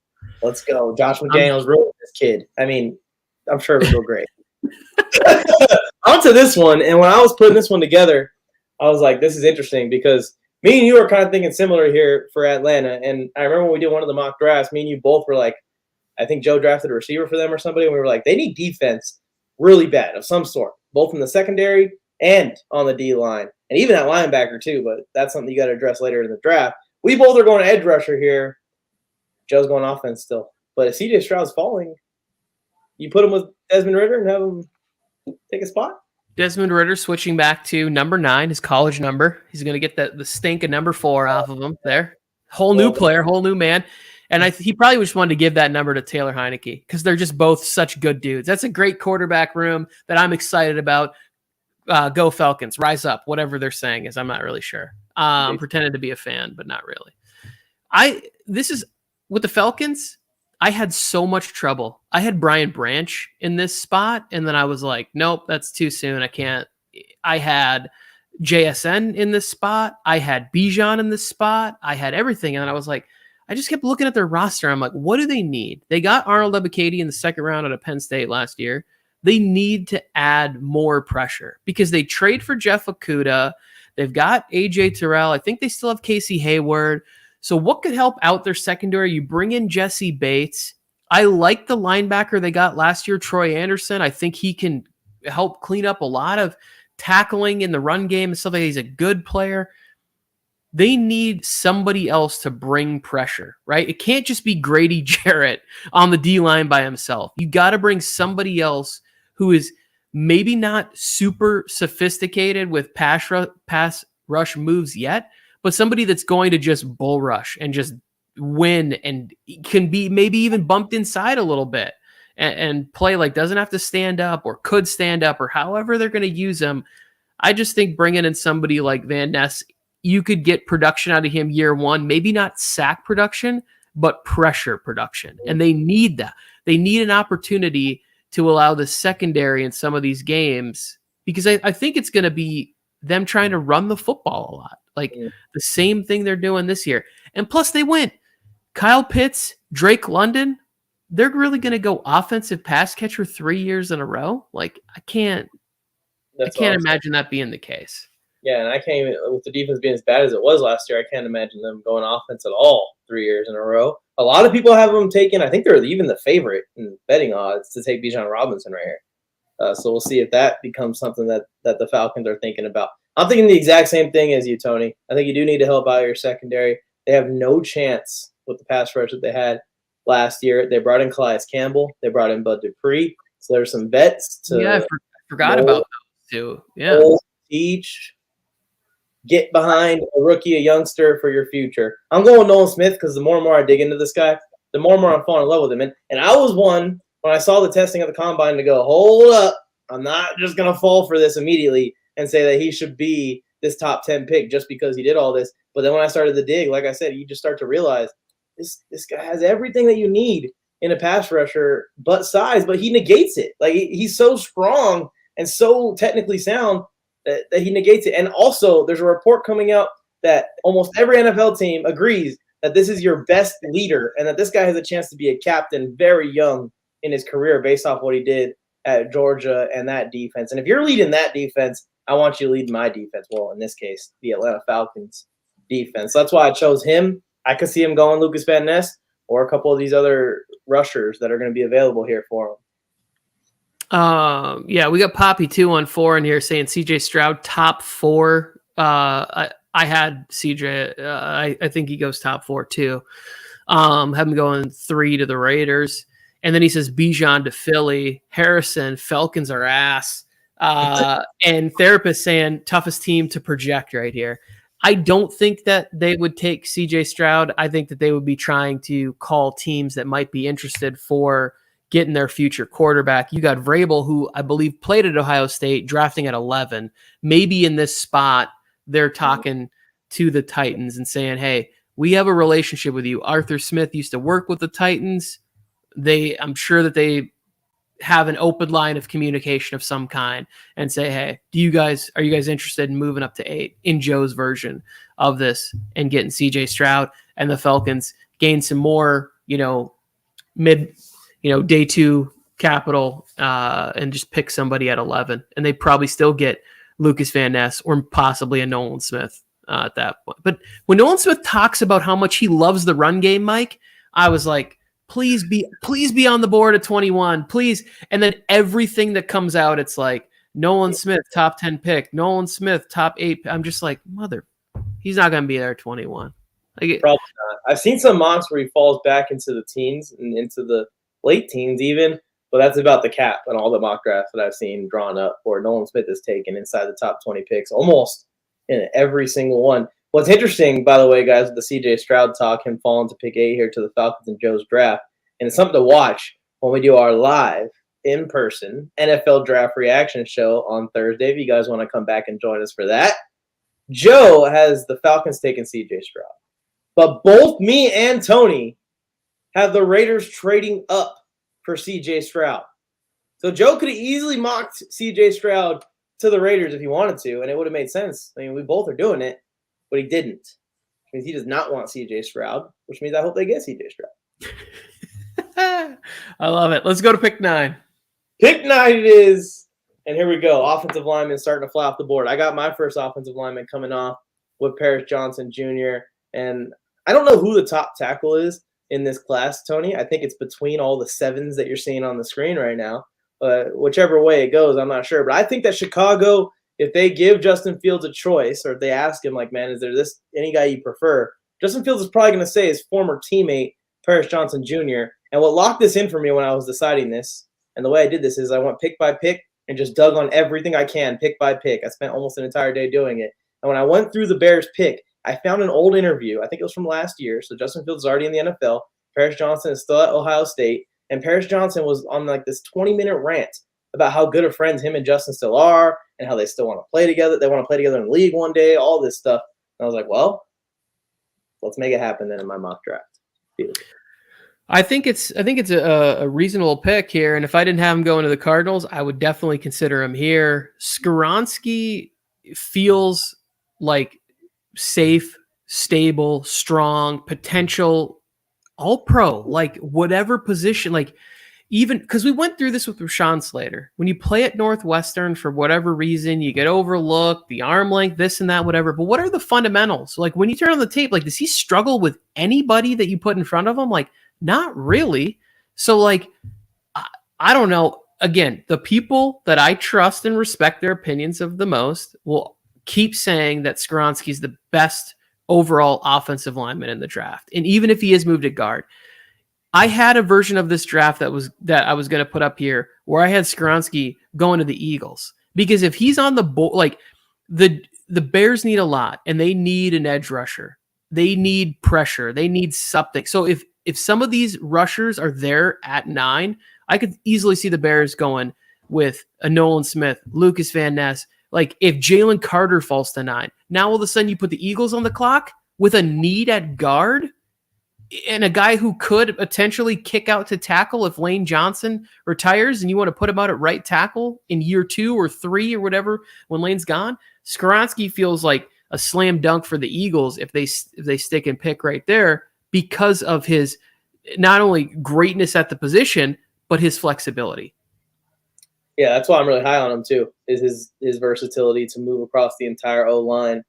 Let's go. Josh McDaniels ruined this kid. I mean, I'm sure it'll go great. On to this one, and when I was putting this one together, I was like, this is interesting because me and you are kind of thinking similar here for Atlanta. And I remember when we did one of the mock drafts, me and you both were like, I think Joe drafted a receiver for them or somebody, and we were like, they need defense really bad of some sort, both in the secondary and on the D line, and even at linebacker too, but that's something you got to address later in the draft. We both are going edge rusher here. Joe's going offense still. But if CJ Stroud's falling, you put him with Desmond Ridder and have him take a spot? Desmond Ridder switching back to number 9, his college number. He's going to get the stink of number 4 off of him there. Whole new player, whole new man. And he probably just wanted to give that number to Taylor Heineke because they're just both such good dudes. That's a great quarterback room that I'm excited about. Go Falcons, rise up, whatever they're saying is. I'm not really sure. I'm pretending to be a fan, but not really. This is with the Falcons. I had so much trouble. I had Brian Branch in this spot, and then I was like, nope, that's too soon. I can't. I had JSN in this spot. I had Bijan in this spot. I had everything, and then I was like, I just kept looking at their roster. I'm like, what do they need? They got Arnold Ebiketie in the second round out of Penn State last year. They need to add more pressure because they trade for Jeff Okudah. They've got AJ Terrell. I think they still have Casey Hayward. So what could help out their secondary? You bring in Jesse Bates. I like the linebacker they got last year, Troy Anderson. I think he can help clean up a lot of tackling in the run game and stuff like that. He's a good player. They need somebody else to bring pressure, right? It can't just be Grady Jarrett on the D-line by himself. You got to bring somebody else who is maybe not super sophisticated with pass rush moves yet, but somebody that's going to just bull rush and just win and can be maybe even bumped inside a little bit and play like doesn't have to stand up or could stand up or however they're going to use him. I just think bringing in somebody like Van Ness, you could get production out of him year one, maybe not sack production, but pressure production. And they need that. They need an opportunity to allow the secondary in some of these games because I think it's going to be them trying to run the football a lot. Like the same thing they're doing this year. And plus they went Kyle Pitts, Drake London. They're really going to go offensive pass catcher 3 years in a row. Like I can't imagine that being the case. Yeah, and I can't even, with the defense being as bad as it was last year, I can't imagine them going offense at all 3 years in a row. A lot of people have them taken. I think they're even the favorite in betting odds to take Bijan Robinson right here. So we'll see if that becomes something that the Falcons are thinking about. I'm thinking the exact same thing as you, Tony. I think you do need to help out your secondary. They have no chance with the pass rush that they had last year. They brought in Calais Campbell. They brought in Bud Dupree. So there's some vets to I forgot about those too. Yeah. Teach. Get behind a rookie, a youngster for your future. I'm going Nolan Smith because the more and more I dig into this guy, the more and more I'm falling in love with him. And I was one when I saw the testing of the combine to go, hold up, I'm not just going to fall for this immediately and say that he should be this top 10 pick just because he did all this. But then when I started to dig, like I said, you just start to realize this guy has everything that you need in a pass rusher but size, but he negates it. Like he's so strong and so technically sound that he negates it. And also, there's a report coming out that almost every NFL team agrees that this is your best leader and that this guy has a chance to be a captain very young in his career based off what he did at Georgia and that defense. And if you're leading that defense, I want you to lead my defense. Well, in this case, the Atlanta Falcons defense. So that's why I chose him. I could see him going Lucas Van Ness or a couple of these other rushers that are going to be available here for him. We got Poppy 214 in here saying CJ Stroud top 4. I had CJ. I think he goes top 4 too. Have him going 3 to the Raiders, and then he says Bijan to Philly. Harrison, Falcons are ass. And therapist saying toughest team to project right here. I don't think that they would take CJ Stroud. I think that they would be trying to call teams that might be interested for getting their future quarterback. You got Vrabel, who I believe played at Ohio State, drafting at 11. Maybe in this spot, they're talking to the Titans and saying, hey, we have a relationship with you. Arthur Smith used to work with the Titans. I'm sure that they have an open line of communication of some kind and say, hey, are you guys interested in moving up to 8 in Joe's version of this and getting CJ Stroud, and the Falcons gain some more, day 2 capital and just pick somebody at 11. And they probably still get Lucas Van Ness or possibly a Nolan Smith at that point. But when Nolan Smith talks about how much he loves the run game, Mike, I was like, please be on the board at 21, please. And then everything that comes out, it's like Nolan Smith, top 10 pick, Nolan Smith, top 8. I'm just like, he's not going to be there at 21. Probably not. I've seen some mocks where he falls back into the teens and into the late teens even, but that's about the cap on all the mock drafts that I've seen drawn up where Nolan Smith is taken inside the top 20 picks, almost in every single one. What's interesting, by the way, guys, with the CJ Stroud talk, him falling to pick 8 here to the Falcons and Joe's draft, and it's something to watch when we do our live, in-person NFL draft reaction show on Thursday. If you guys want to come back and join us for that. Joe has the Falcons taking CJ Stroud. But both me and Tony have the Raiders trading up for CJ Stroud. So Joe could have easily mocked CJ Stroud to the Raiders if he wanted to, and it would have made sense. I mean, we both are doing it. But he didn't. Which means he does not want CJ Stroud, which means I hope they get CJ Stroud. I love it. Let's go to pick 9. Pick 9 it is. And here we go. Offensive lineman starting to fly off the board. I got my first offensive lineman coming off with Paris Johnson Jr. And I don't know who the top tackle is in this class, Tony. I think it's between all the 7s that you're seeing on the screen right now. Whichever way it goes, I'm not sure. But I think that Chicago, if they give Justin Fields a choice, or if they ask him, like, man, is there any guy you prefer? Justin Fields is probably going to say his former teammate, Paris Johnson Jr. And what locked this in for me when I was deciding this, and the way I did this is I went pick by pick and just dug on everything I can, pick by pick. I spent almost an entire day doing it. And when I went through the Bears pick, I found an old interview. I think it was from last year. So Justin Fields is already in the NFL. Paris Johnson is still at Ohio State. And Paris Johnson was on like this 20-minute rant about how good of friends him and Justin still are and how they still want to play together. They want to play together in the league one day, all this stuff. And I was like, well, let's make it happen then in my mock draft. I think it's a reasonable pick here. And if I didn't have him going to the Cardinals, I would definitely consider him here. Skoronski feels like safe, stable, strong, potential, all pro, like whatever position, like even because we went through this with Rashawn Slater. When you play at Northwestern, for whatever reason, you get overlooked, the arm length, this and that, whatever. But what are the fundamentals? Like when you turn on the tape, like does he struggle with anybody that you put in front of him? Like not really. So like, I don't know. Again, the people that I trust and respect their opinions of the most will keep saying that Skoronski is the best overall offensive lineman in the draft. And even if he is moved at guard, I had a version of this draft that I was going to put up here where I had Skoronski going to the Eagles, because if he's on the board, like the Bears need a lot and they need an edge rusher. They need pressure. They need something. So if some of these rushers are there at 9, I could easily see the Bears going with a Nolan Smith, Lucas Van Ness. Like if Jalen Carter falls to 9, now all of a sudden you put the Eagles on the clock with a need at guard and a guy who could potentially kick out to tackle if Lane Johnson retires, and you want to put him out at right tackle in year 2 or 3 or whatever when Lane's gone. Skoronski feels like a slam dunk for the Eagles if they stick and pick right there because of his not only greatness at the position but his flexibility. Yeah, that's why I'm really high on him too, is his versatility to move across the entire O-line.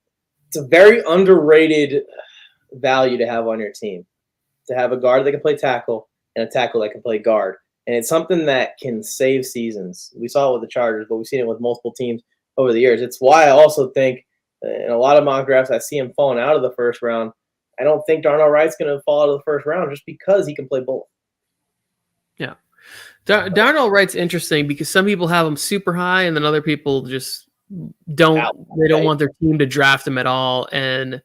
It's a very underrated value to have on your team, to have a guard that can play tackle and a tackle that can play guard. And it's something that can save seasons. We saw it with the Chargers, but we've seen it with multiple teams over the years. It's why I also think in a lot of mock drafts, I see him falling out of the first round. I don't think Darnell Wright's going to fall out of the first round just because he can play both. Yeah. Darnell Wright's interesting because some people have him super high and then other people just don't want their team to draft him at all. And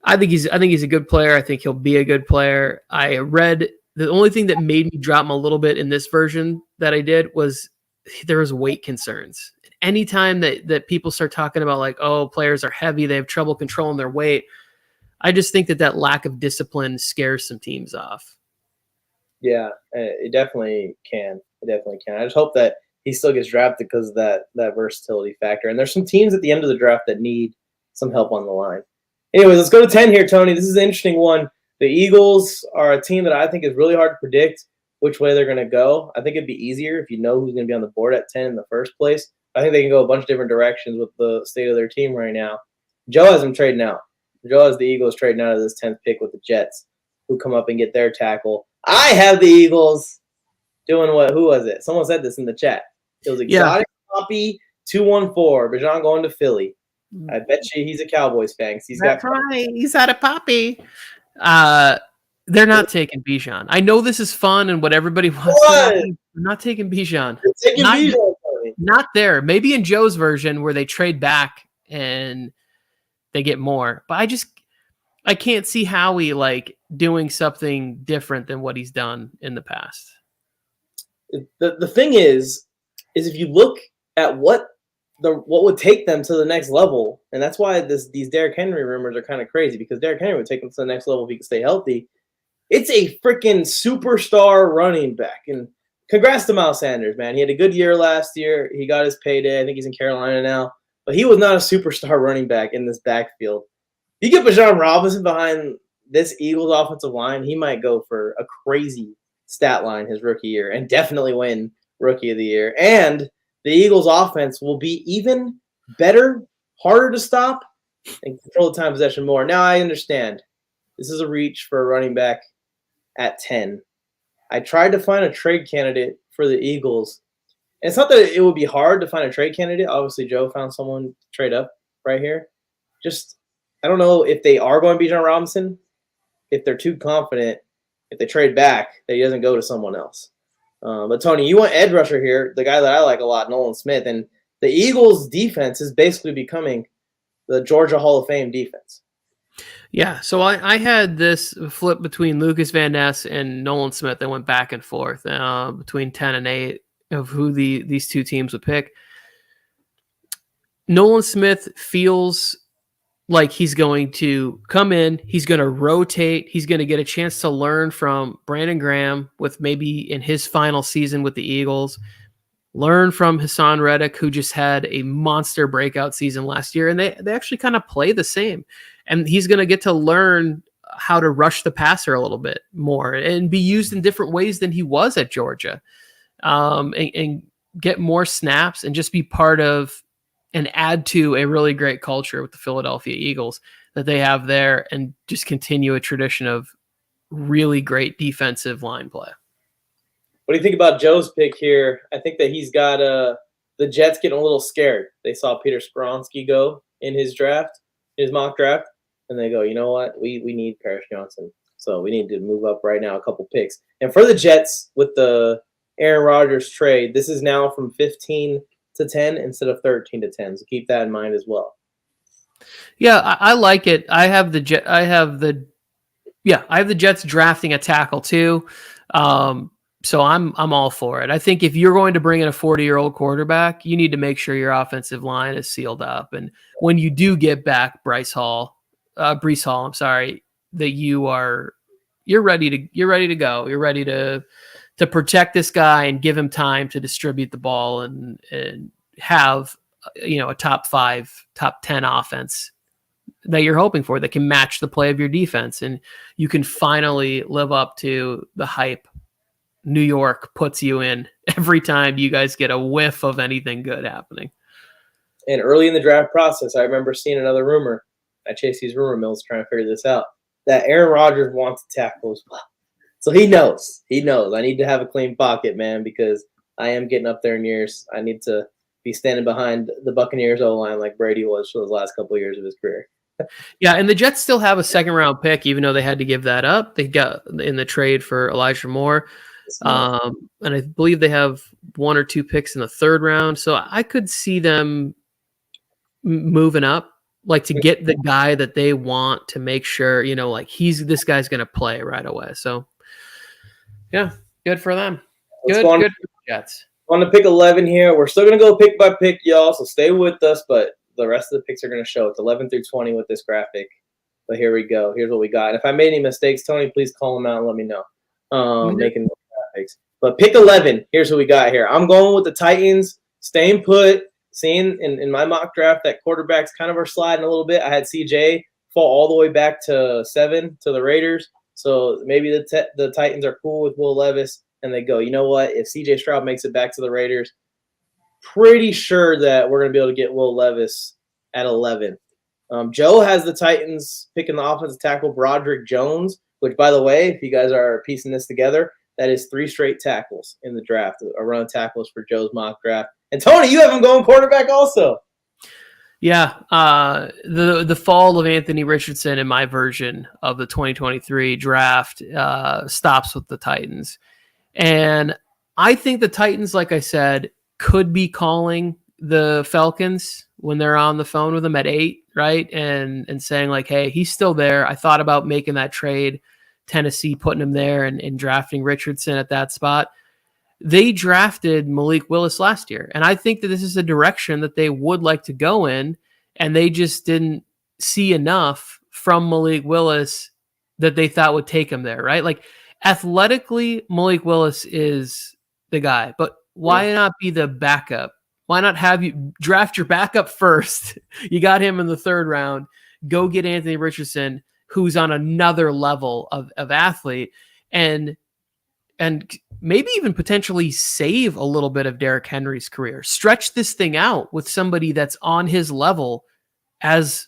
I think he's a good player. I think he'll be a good player. I read the only thing that made me drop him a little bit in this version that I did was there was weight concerns. Anytime that people start talking about like, oh, players are heavy, they have trouble controlling their weight, I just think that lack of discipline scares some teams off. Yeah, it definitely can. They definitely can. I just hope that he still gets drafted because of that versatility factor. And there's some teams at the end of the draft that need some help on the line. Anyways, let's go to 10 here, Tony. This is an interesting one. The Eagles are a team that I think is really hard to predict which way they're going to go. I think it'd be easier if you know who's going to be on the board at 10 in the first place. I think they can go a bunch of different directions with the state of their team right now. Joe has them trading out. Joe has the Eagles trading out of this 10th pick with the Jets, who come up and get their tackle. I have the Eagles doing what? Who was it? Someone said this in the chat. It was Exotic Poppy 214. Bajan going to Philly. I bet you he's a Cowboys fan. That's right. He's had a Poppy. They're not taking Bijan. I know this is fun and what everybody wants. They're not taking Bijan. Not there. Maybe in Joe's version where they trade back and they get more. But I can't see Howie like doing something different than what he's done in the past. The thing is if you look at what would take them to the next level, and that's why these Derrick Henry rumors are kind of crazy, because Derrick Henry would take them to the next level if he could stay healthy. It's a freaking superstar running back. And congrats to Miles Sanders, man. He had a good year last year. He got his payday. I think he's in Carolina now. But he was not a superstar running back in this backfield. If you get Bijan Robinson behind this Eagles offensive line, he might go for a crazy stat line his rookie year and definitely win Rookie of the Year. And the Eagles offense will be even better, harder to stop, and control the time possession more. Now I understand this is a reach for a running back at 10. I tried to find a trade candidate for the Eagles. And it's not that it would be hard to find a trade candidate. Obviously, Joe found someone to trade up right here. Just, I don't know if they are going to be Bijan Robinson, if they're too confident, if they trade back, that he doesn't go to someone else. But, Tony, you want edge rusher here, the guy that I like a lot, Nolan Smith. And the Eagles' defense is basically becoming the Georgia Hall of Fame defense. Yeah, so I had this flip between Lucas Van Ness and Nolan Smith that went back and forth between 10 and 8 of who these two teams would pick. Nolan Smith feels like he's going to come in, he's going to rotate, he's going to get a chance to learn from Brandon Graham with maybe in his final season with the Eagles, learn from Hassan Reddick, who just had a monster breakout season last year, and they actually kind of play the same. And he's going to get to learn how to rush the passer a little bit more and be used in different ways than he was at Georgia, and get more snaps and just be part of and add to a really great culture with the Philadelphia Eagles that they have there, and just continue a tradition of really great defensive line play. What do you think about Joe's pick here? I think that he's got the Jets getting a little scared. They saw Peter Skoronsky go in his mock draft. And they go, you know what? We need Paris Johnson. So we need to move up right now a couple picks. And for the Jets, with the Aaron Rodgers trade, this is now from 15 to 10 instead of 13 to 10. So keep that in mind as well. Yeah, I like it. I have the Jets drafting a tackle too. So I'm all for it. I think if you're going to bring in a 40-year-old quarterback, you need to make sure your offensive line is sealed up. And when you do get back Breece Hall, I'm sorry, that you're ready to go. You're ready to protect this guy and give him time to distribute the ball and have, a top 5, top 10 offense that you're hoping for that can match the play of your defense. And you can finally live up to the hype New York puts you in every time you guys get a whiff of anything good happening. And early in the draft process, I remember seeing another rumor. I chase these rumor mills trying to figure this out, that Aaron Rodgers wants to tackle as well. So he knows. I need to have a clean pocket, man, because I am getting up there in years. I need to be standing behind the Buccaneers O-line like Brady was for the last couple of years of his career. Yeah, and the Jets still have a second-round pick, even though they had to give that up. They got in the trade for Elijah Moore. And I believe they have 1 or 2 picks in the 3rd round. So I could see them moving up, like to get the guy that they want to make sure, this guy's going to play right away. So, yeah, good for them. Good for the Jets. On to pick 11 here. We're still going to go pick by pick, y'all, so stay with us. But the rest of the picks are going to show. It's 11 through 20 with this graphic. But here we go. Here's what we got. And if I made any mistakes, Tony, please call them out and let me know. Making graphics. But pick 11. Here's what we got here. I'm going with the Titans, staying put, seeing in my mock draft that quarterbacks kind of are sliding a little bit. I had CJ fall all the way back to 7 to the Raiders. So maybe the Titans are cool with Will Levis, and they go, you know what? If CJ Stroud makes it back to the Raiders, pretty sure that we're going to be able to get Will Levis at 11. Joe has the Titans picking the offensive tackle Broderick Jones, which, by the way, if you guys are piecing this together, that is 3 straight tackles in the draft, a run of tackles for Joe's mock draft. And Tony, you have him going quarterback also. Yeah, the fall of Anthony Richardson in my version of the 2023 draft stops with the Titans. And I think the Titans, like I said, could be calling the Falcons when they're on the phone with them at 8, right? And saying like, hey, he's still there. I thought about making that trade, Tennessee putting him there and drafting Richardson at that spot. They drafted Malik Willis last year, and I think that this is a direction that they would like to go in, and they just didn't see enough from Malik Willis that they thought would take him there, right? Like athletically, Malik Willis is the guy, but why not be the backup? Why not have you draft your backup first? You got him in the 3rd round. Go get Anthony Richardson, who's on another level of athlete, and maybe even potentially save a little bit of Derrick Henry's career. Stretch this thing out with somebody that's on his level as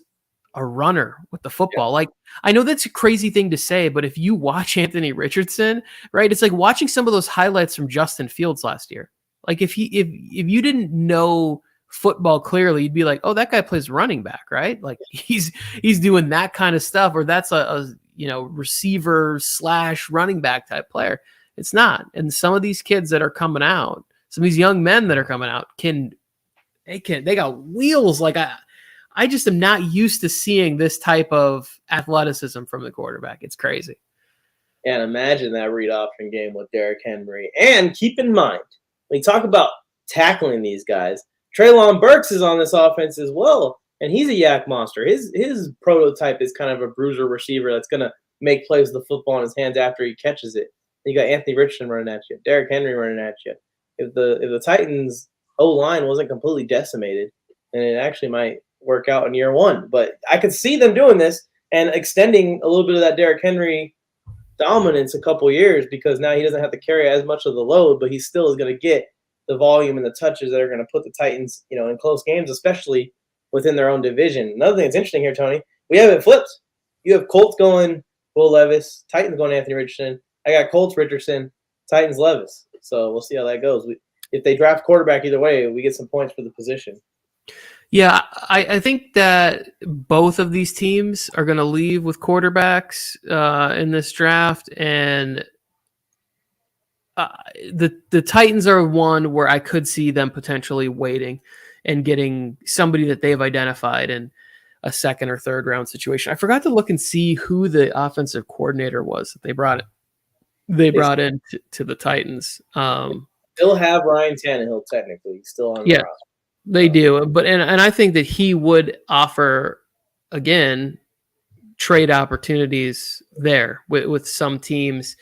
a runner with the football. Like, I know that's a crazy thing to say, but if you watch Anthony Richardson, right, it's like watching some of those highlights from Justin Fields last year. Like if you didn't know football clearly, you'd be like, oh, that guy plays running back, right? Like he's doing that kind of stuff, or that's a receiver / running back type player. It's not. And some of these kids that are coming out, some of these young men that are coming out they got wheels. Like I just am not used to seeing this type of athleticism from the quarterback. It's crazy. And imagine that read option game with Derrick Henry. And keep in mind, when you talk about tackling these guys, Treylon Burks is on this offense as well, and he's a yak monster. His prototype is kind of a bruiser receiver that's going to make plays with the football in his hands after he catches it. You got Anthony Richardson running at you, Derrick Henry running at you. If the Titans' O-line wasn't completely decimated, then it actually might work out in year 1. But I could see them doing this and extending a little bit of that Derrick Henry dominance a couple years, because now he doesn't have to carry as much of the load, but he still is going to get the volume and the touches that are going to put the Titans, in close games, especially within their own division. Another thing that's interesting here, Tony, we have it flipped. You have Colts going Will Levis, Titans going Anthony Richardson. I got Colts Richardson, Titans Levis. So we'll see how that goes. If they draft quarterback either way, we get some points for the position. Yeah, I think that both of these teams are going to leave with quarterbacks in this draft, and the Titans are one where I could see them potentially waiting and getting somebody that they've identified in a 2nd or 3rd round situation. I forgot to look and see who the offensive coordinator was that they brought in to the Titans. Still have Ryan Tannehill technically still on the roster. They do, but and I think that he would offer again trade opportunities there with some teams,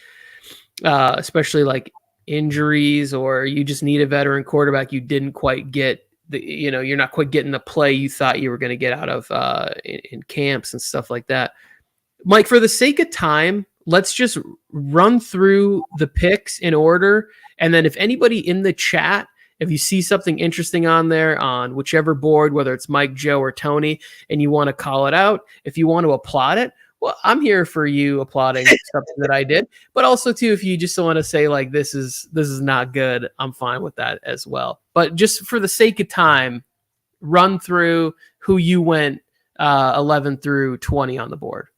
especially like injuries, or you just need a veteran quarterback. You didn't quite get you're not quite getting the play you thought you were going to get out of in camps and stuff like that. Mike, for the sake of time, let's just run through the picks in order, and then if anybody in the chat, if you see something interesting on there on whichever board, whether it's Mike, Joe, or Tony, and you want to call it out, if you want to applaud it, well, I'm here for you applauding something that I did. But also, too, if you just want to say, like, this is not good, I'm fine with that as well. But just for the sake of time, run through who you went 11 through 20 on the board.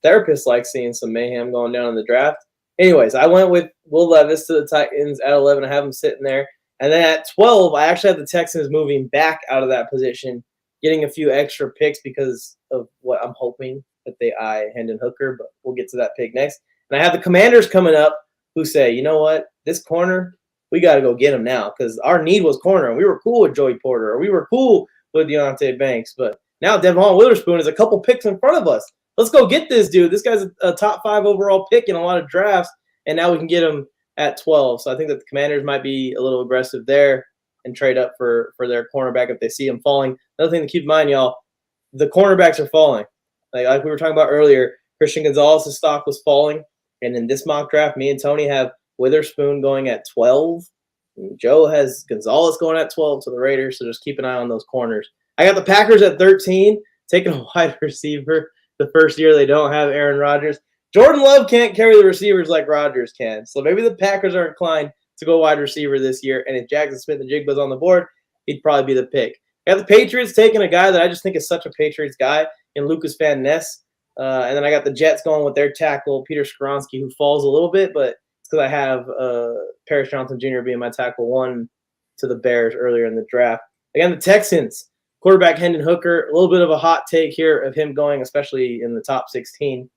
Therapists like seeing some mayhem going down in the draft. Anyways, I went with Will Levis to the Titans at 11. I have him sitting there. And then at 12, I actually have the Texans moving back out of that position, getting a few extra picks because of what I'm hoping that they eye Hendon Hooker, but we'll get to that pick next. And I have the Commanders coming up who say, you know what, this corner, we got to go get him now because our need was corner, and we were cool with Joey Porter, or we were cool with Deontay Banks, but now Devon Witherspoon is a couple picks in front of us. Let's go get this dude. This guy's a top 5 overall pick in a lot of drafts, and now we can get him at 12. So I think that the Commanders might be a little aggressive there and trade up for their cornerback if they see him falling. Another thing to keep in mind, y'all, the cornerbacks are falling. Like we were talking about earlier, Christian Gonzalez's stock was falling. And in this mock draft, me and Tony have Witherspoon going at 12. And Joe has Gonzalez going at 12 to the Raiders. So just keep an eye on those corners. I got the Packers at 13, taking a wide receiver the first year they don't have Aaron Rodgers. Jordan Love can't carry the receivers like Rodgers can. So maybe the Packers are inclined to go wide receiver this year. And if Jackson Smith-Njigba's on the board, he'd probably be the pick. I got the Patriots taking a guy that I just think is such a Patriots guy in Lucas Van Ness. And then I got the Jets going with their tackle, Peter Skoronski, who falls a little bit, but it's because I have Paris Johnson Jr. being my tackle 1 to the Bears earlier in the draft. Again, the Texans, quarterback Hendon Hooker, a little bit of a hot take here of him going, especially in the top 16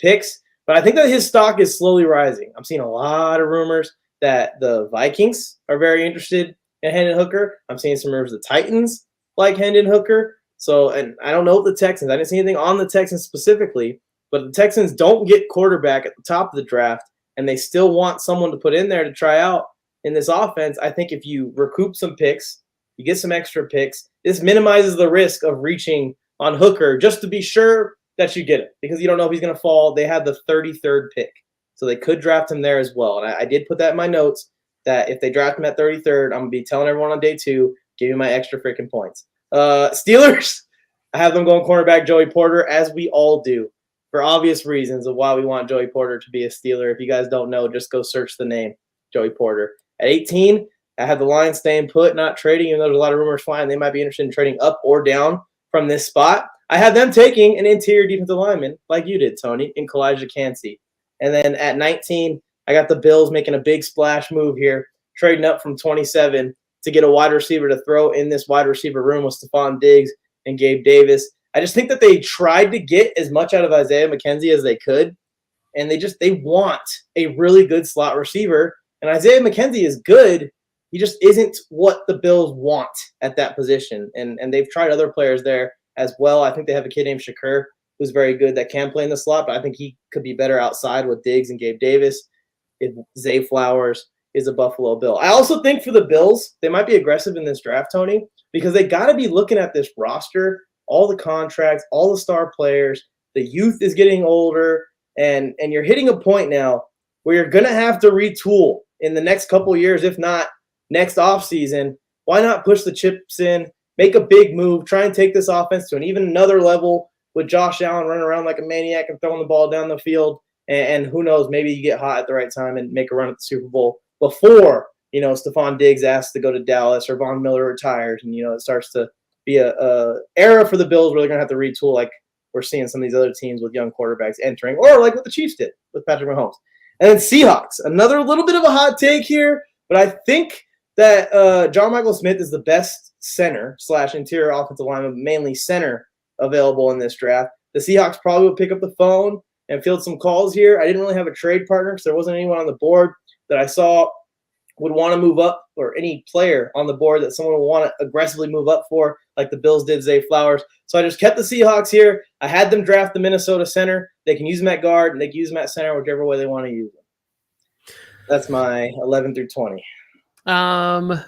picks. But I think that his stock is slowly rising. I'm seeing a lot of rumors that the Vikings are very interested in Hendon Hooker. I'm seeing some rumors the Titans like Hendon Hooker. So, and I don't know if the Texans, I didn't see anything on the Texans specifically, but the Texans don't get quarterback at the top of the draft, and they still want someone to put in there to try out in this offense. I think if you recoup some picks, you get some extra picks, this minimizes the risk of reaching on Hooker just to be sure that you get it, because you don't know if he's going to fall. They had the 33rd pick, so they could draft him there as well. And I did put that in my notes that if they draft him at 33rd, I'm going to be telling everyone on day 2, give me my extra freaking points. Steelers, I have them going cornerback Joey Porter, as we all do, for obvious reasons of why we want Joey Porter to be a Steeler. If you guys don't know, just go search the name Joey Porter. At 18, I had the Lions staying put, not trading, even though there's a lot of rumors flying. They might be interested in trading up or down from this spot. I had them taking an interior defensive lineman, like you did, Tony, in Kalijah Kancey. And then at 19, I got the Bills making a big splash move here, trading up from 27 to get a wide receiver to throw in this wide receiver room with Stephon Diggs and Gabe Davis. I just think that they tried to get as much out of Isaiah McKenzie as they could, and they want a really good slot receiver. And Isaiah McKenzie is good. He just isn't what the Bills want at that position. And they've tried other players there as well. I think they have a kid named Shakur who's very good that can play in the slot, but I think he could be better outside with Diggs and Gabe Davis if Zay Flowers is a Buffalo Bill. I also think for the Bills, they might be aggressive in this draft, Tony, because they got to be looking at this roster, all the contracts, all the star players. The youth is getting older, and you're hitting a point now where you're going to have to retool in the next couple of years, if not next offseason. Why not push the chips in, make a big move, try and take this offense to an even another level with Josh Allen running around like a maniac and throwing the ball down the field, and who knows, maybe you get hot at the right time and make a run at the Super Bowl before, Stephon Diggs asks to go to Dallas or Von Miller retires, and, it starts to be a era for the Bills where they're going to have to retool like we're seeing some of these other teams with young quarterbacks entering, or like what the Chiefs did with Patrick Mahomes. And then Seahawks, another little bit of a hot take here, but I think that John Michael Smith is the best center / interior offensive lineman, mainly center, available in this draft. The Seahawks probably will pick up the phone and field some calls here. I didn't really have a trade partner because there wasn't anyone on the board that I saw would want to move up, or any player on the board that someone would want to aggressively move up for, like the Bills did Zay Flowers. So I just kept the Seahawks here. I had them draft the Minnesota center. They can use them at guard, and they can use them at center, whichever way they want to use them. That's my 11 through 20. I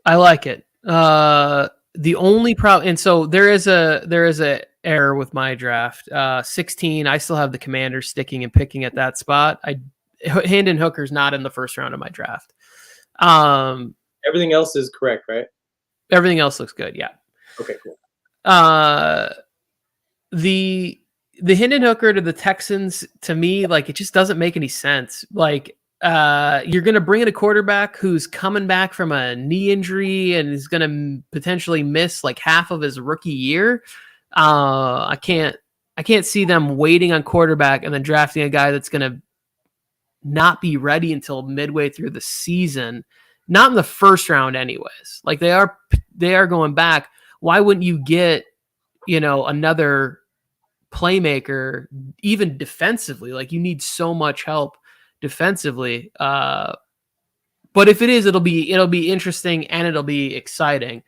like it. The only problem, and so there is a error with my draft. 16, I still have the Commanders sticking and picking at that spot. Hendon Hooker's not in the first round of my draft. Everything else is correct, right? Everything else looks good. Yeah. Okay, cool. The Hendon Hooker to the Texans, to me, like, it just doesn't make any sense. Like, you're going to bring in a quarterback who's coming back from a knee injury and is going to potentially miss like half of his rookie year. I can't see them waiting on quarterback and then drafting a guy that's going to not be ready until midway through the season, not in the first round anyways. Like, they are going back. Why wouldn't you get, another playmaker, even defensively? Like, you need so much help defensively. But if it is, it'll be interesting and it'll be exciting.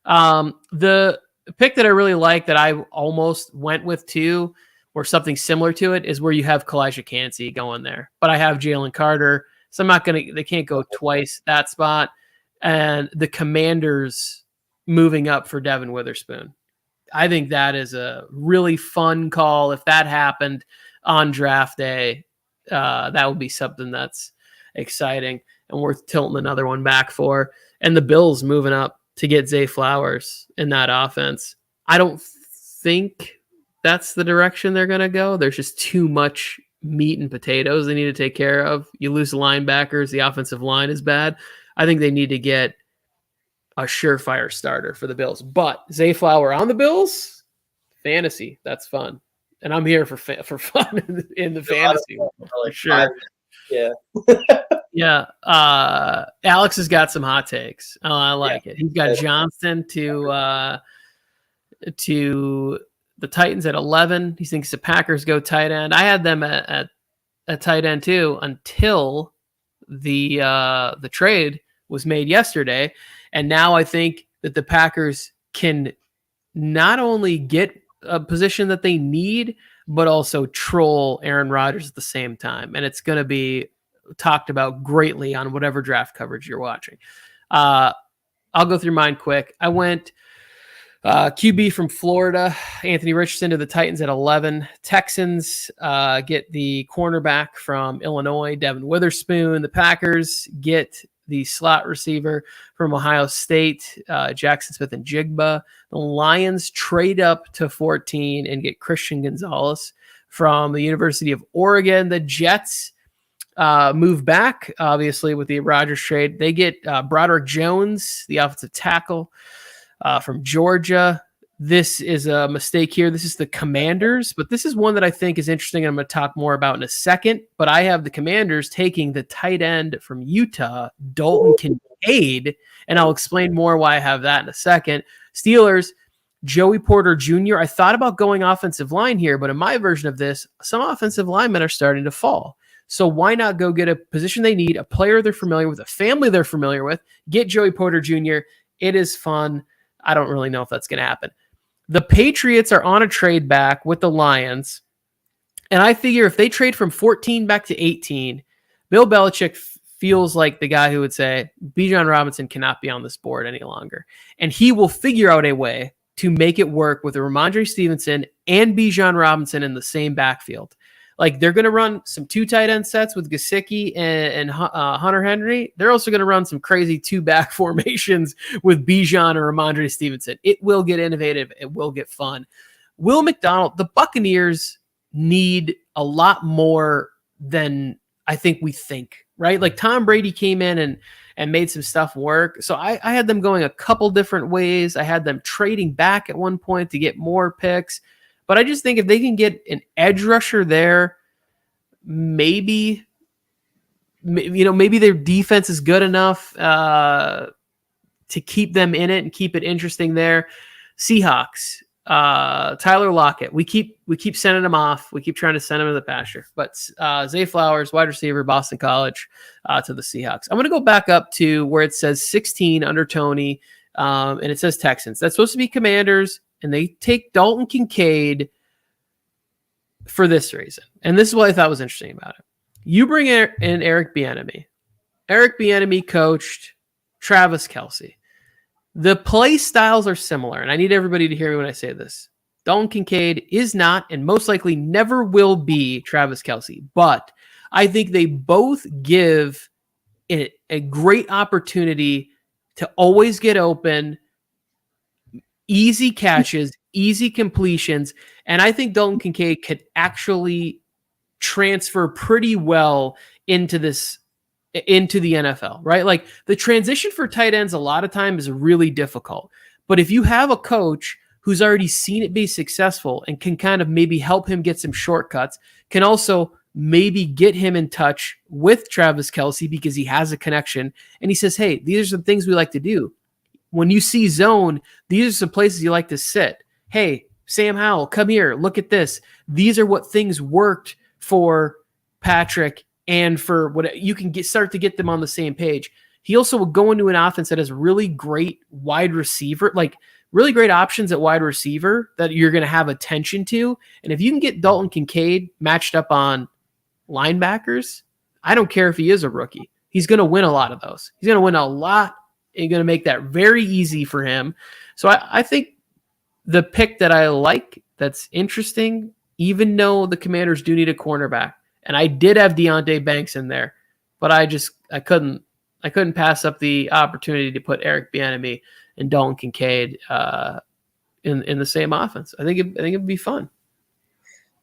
The pick that I really like that I almost went with too, or something similar to it, is where you have Kalijah Kancey going there. But I have Jalen Carter, So they can't go twice that spot. And the Commanders moving up for Devin Witherspoon. I think that is a really fun call. If that happened on draft day, that would be something that's exciting and worth tilting another one back for. And the Bills moving up to get Zay Flowers in that offense. I don't think that's the direction they're going to go. There's just too much meat and potatoes they need to take care of. You lose the linebackers. The offensive line is bad. I think they need to get a surefire starter for the Bills. But Zay Flower on the Bills, fantasy, that's fun. And I'm here for fun in the fantasy. For sure. Yeah. Yeah. Alex has got some hot takes. Oh, I like it. He's got Johnston to the Titans at 11. He thinks the Packers go tight end. I had them at tight end too until the trade was made yesterday. And now I think that the Packers can not only get a position that they need, but also troll Aaron Rodgers at the same time. And it's going to be talked about greatly on whatever draft coverage you're watching. I'll go through mine quick. I went QB from Florida, Anthony Richardson to the Titans at 11. Texans get the cornerback from Illinois, Devin Witherspoon. The Packers get the slot receiver from Ohio State, Jackson Smith and Jigba. The Lions trade up to 14 and get Christian Gonzalez from the University of Oregon. The Jets move back, obviously, with the Rodgers trade. They get Broderick Jones, the offensive tackle from Georgia. This is a mistake here. This is the Commanders, but this is one that I think is interesting and I'm going to talk more about in a second. But I have the Commanders taking the tight end from Utah, Dalton Kincaid, and I'll explain more why I have that in a second. Steelers, Joey Porter Jr. I thought about going offensive line here, but in my version of this, some offensive linemen are starting to fall. So why not go get a position they need, a player they're familiar with, a family they're familiar with, get Joey Porter Jr. It is fun. I don't really know if that's going to happen. The Patriots are on a trade back with the Lions. And I figure if they trade from 14 back to 18, Bill Belichick feels like the guy who would say, Bijan Robinson cannot be on this board any longer. And he will figure out a way to make it work with Ramondre Stevenson and Bijan Robinson in the same backfield. Like they're going to run some 2 tight end sets with Gesicki and Hunter Henry. They're also going to run some crazy 2-back formations with Bijan or Ramondre Stevenson. It will get innovative. It will get fun. Will McDonald, the Buccaneers need a lot more than I think we think, right? Like Tom Brady came in and made some stuff work. So I had them going a couple different ways. I had them trading back at one point to get more picks. But I just think if they can get an edge rusher there, maybe their defense is good enough to keep them in it and keep it interesting there. Seahawks, Tyler Lockett. We keep sending him off. We keep trying to send him to the pasture. But Zay Flowers, wide receiver, Boston College, to the Seahawks. I'm going to go back up to where it says 16 under Tony, and it says Texans. That's supposed to be Commanders. And they take Dalton Kincaid for this reason. And this is what I thought was interesting about it. You bring in Eric Bieniemy. Eric Bieniemy coached Travis Kelce. The play styles are similar, and I need everybody to hear me when I say this. Dalton Kincaid is not and most likely never will be Travis Kelce, but I think they both give it a great opportunity to always get open, easy catches, easy completions, and I think Dalton Kincaid could actually transfer pretty well into the NFL, right? Like the transition for tight ends a lot of time is really difficult. But if you have a coach who's already seen it be successful and can kind of maybe help him get some shortcuts, can also maybe get him in touch with Travis Kelce because he has a connection, and he says, hey, these are some things we like to do. When you see zone, these are some places you like to sit. Hey, Sam Howell, come here. Look at this. These are what things worked for Patrick and for what you can start to get them on the same page. He also will go into an offense that has really great wide receiver, like really great options at wide receiver that you're going to have attention to. And if you can get Dalton Kincaid matched up on linebackers, I don't care if he is a rookie. He's going to win a lot of those. He's going to win a lot and going to make that very easy for him. So I think the pick that I like, that's interesting, even though the Commanders do need a cornerback, and I did have Deonte Banks in there, but I couldn't pass up the opportunity to put Eric Bieniemy and Dalton Kincaid in the same offense. I think it'd be fun.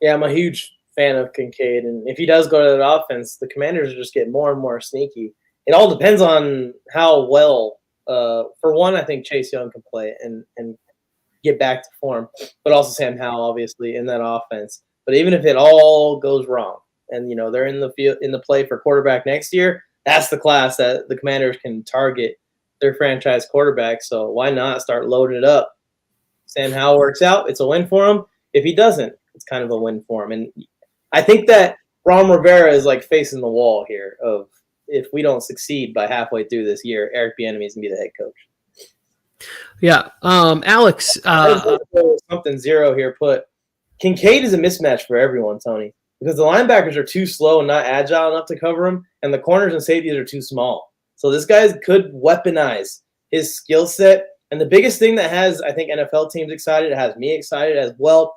Yeah, I'm a huge fan of Kincaid, and if he does go to that offense, the Commanders are just getting more and more sneaky. It all depends on how well. For one, I think Chase Young can play and get back to form, but also Sam Howell, obviously, in that offense. But even if it all goes wrong, and they're in the play for quarterback next year, that's the class that the Commanders can target their franchise quarterback. So why not start loading it up? Sam Howell works out, it's a win for him. If he doesn't, it's kind of a win for him. And I think that Ron Rivera is like facing the wall here of, if we don't succeed by halfway through this year, Eric Bieniemy is going to be the head coach. Yeah. Alex. Something zero here put. Kincaid is a mismatch for everyone, Tony, because the linebackers are too slow and not agile enough to cover him, and the corners and safeties are too small. So this guy could weaponize his skill set. And the biggest thing that has, I think, NFL teams excited, it has me excited as well.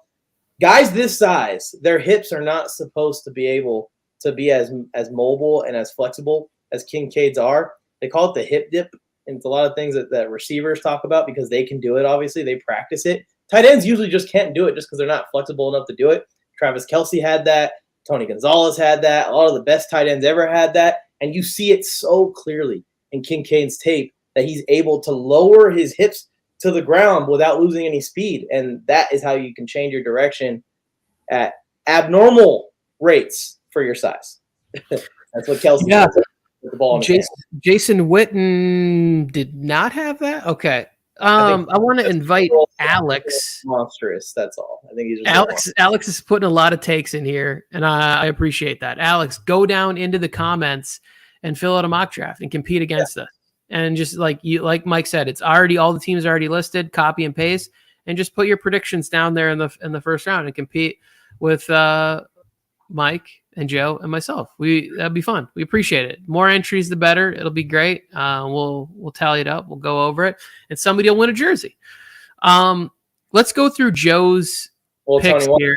Guys this size, their hips are not supposed to be able to be as mobile and as flexible as Kincaid's are. They call it the hip dip, and it's a lot of things that receivers talk about because they can do it, obviously. They practice it. Tight ends usually just can't do it just because they're not flexible enough to do it. Travis Kelce had that. Tony Gonzalez had that. A lot of the best tight ends ever had that, and you see it so clearly in Kincaid's tape that he's able to lower his hips to the ground without losing any speed, and that is how you can change your direction at abnormal rates for your size. That's what Kelce does with the ball in his hand. Jason Witten did not have that? Okay. I want to invite Alex. Monstrous, that's all. I think he's just Alex is putting a lot of takes in here, and I appreciate that. Alex, go down into the comments and fill out a mock draft and compete against us. And just like Mike said, it's already, all the teams are already listed, copy and paste, and just put your predictions down there in the first round and compete with Mike and Joe and myself. That'd be fun. We appreciate it. More entries, the better. It'll be great. We'll tally it up. We'll go over it, and somebody will win a jersey. Let's go through Joe's picks here.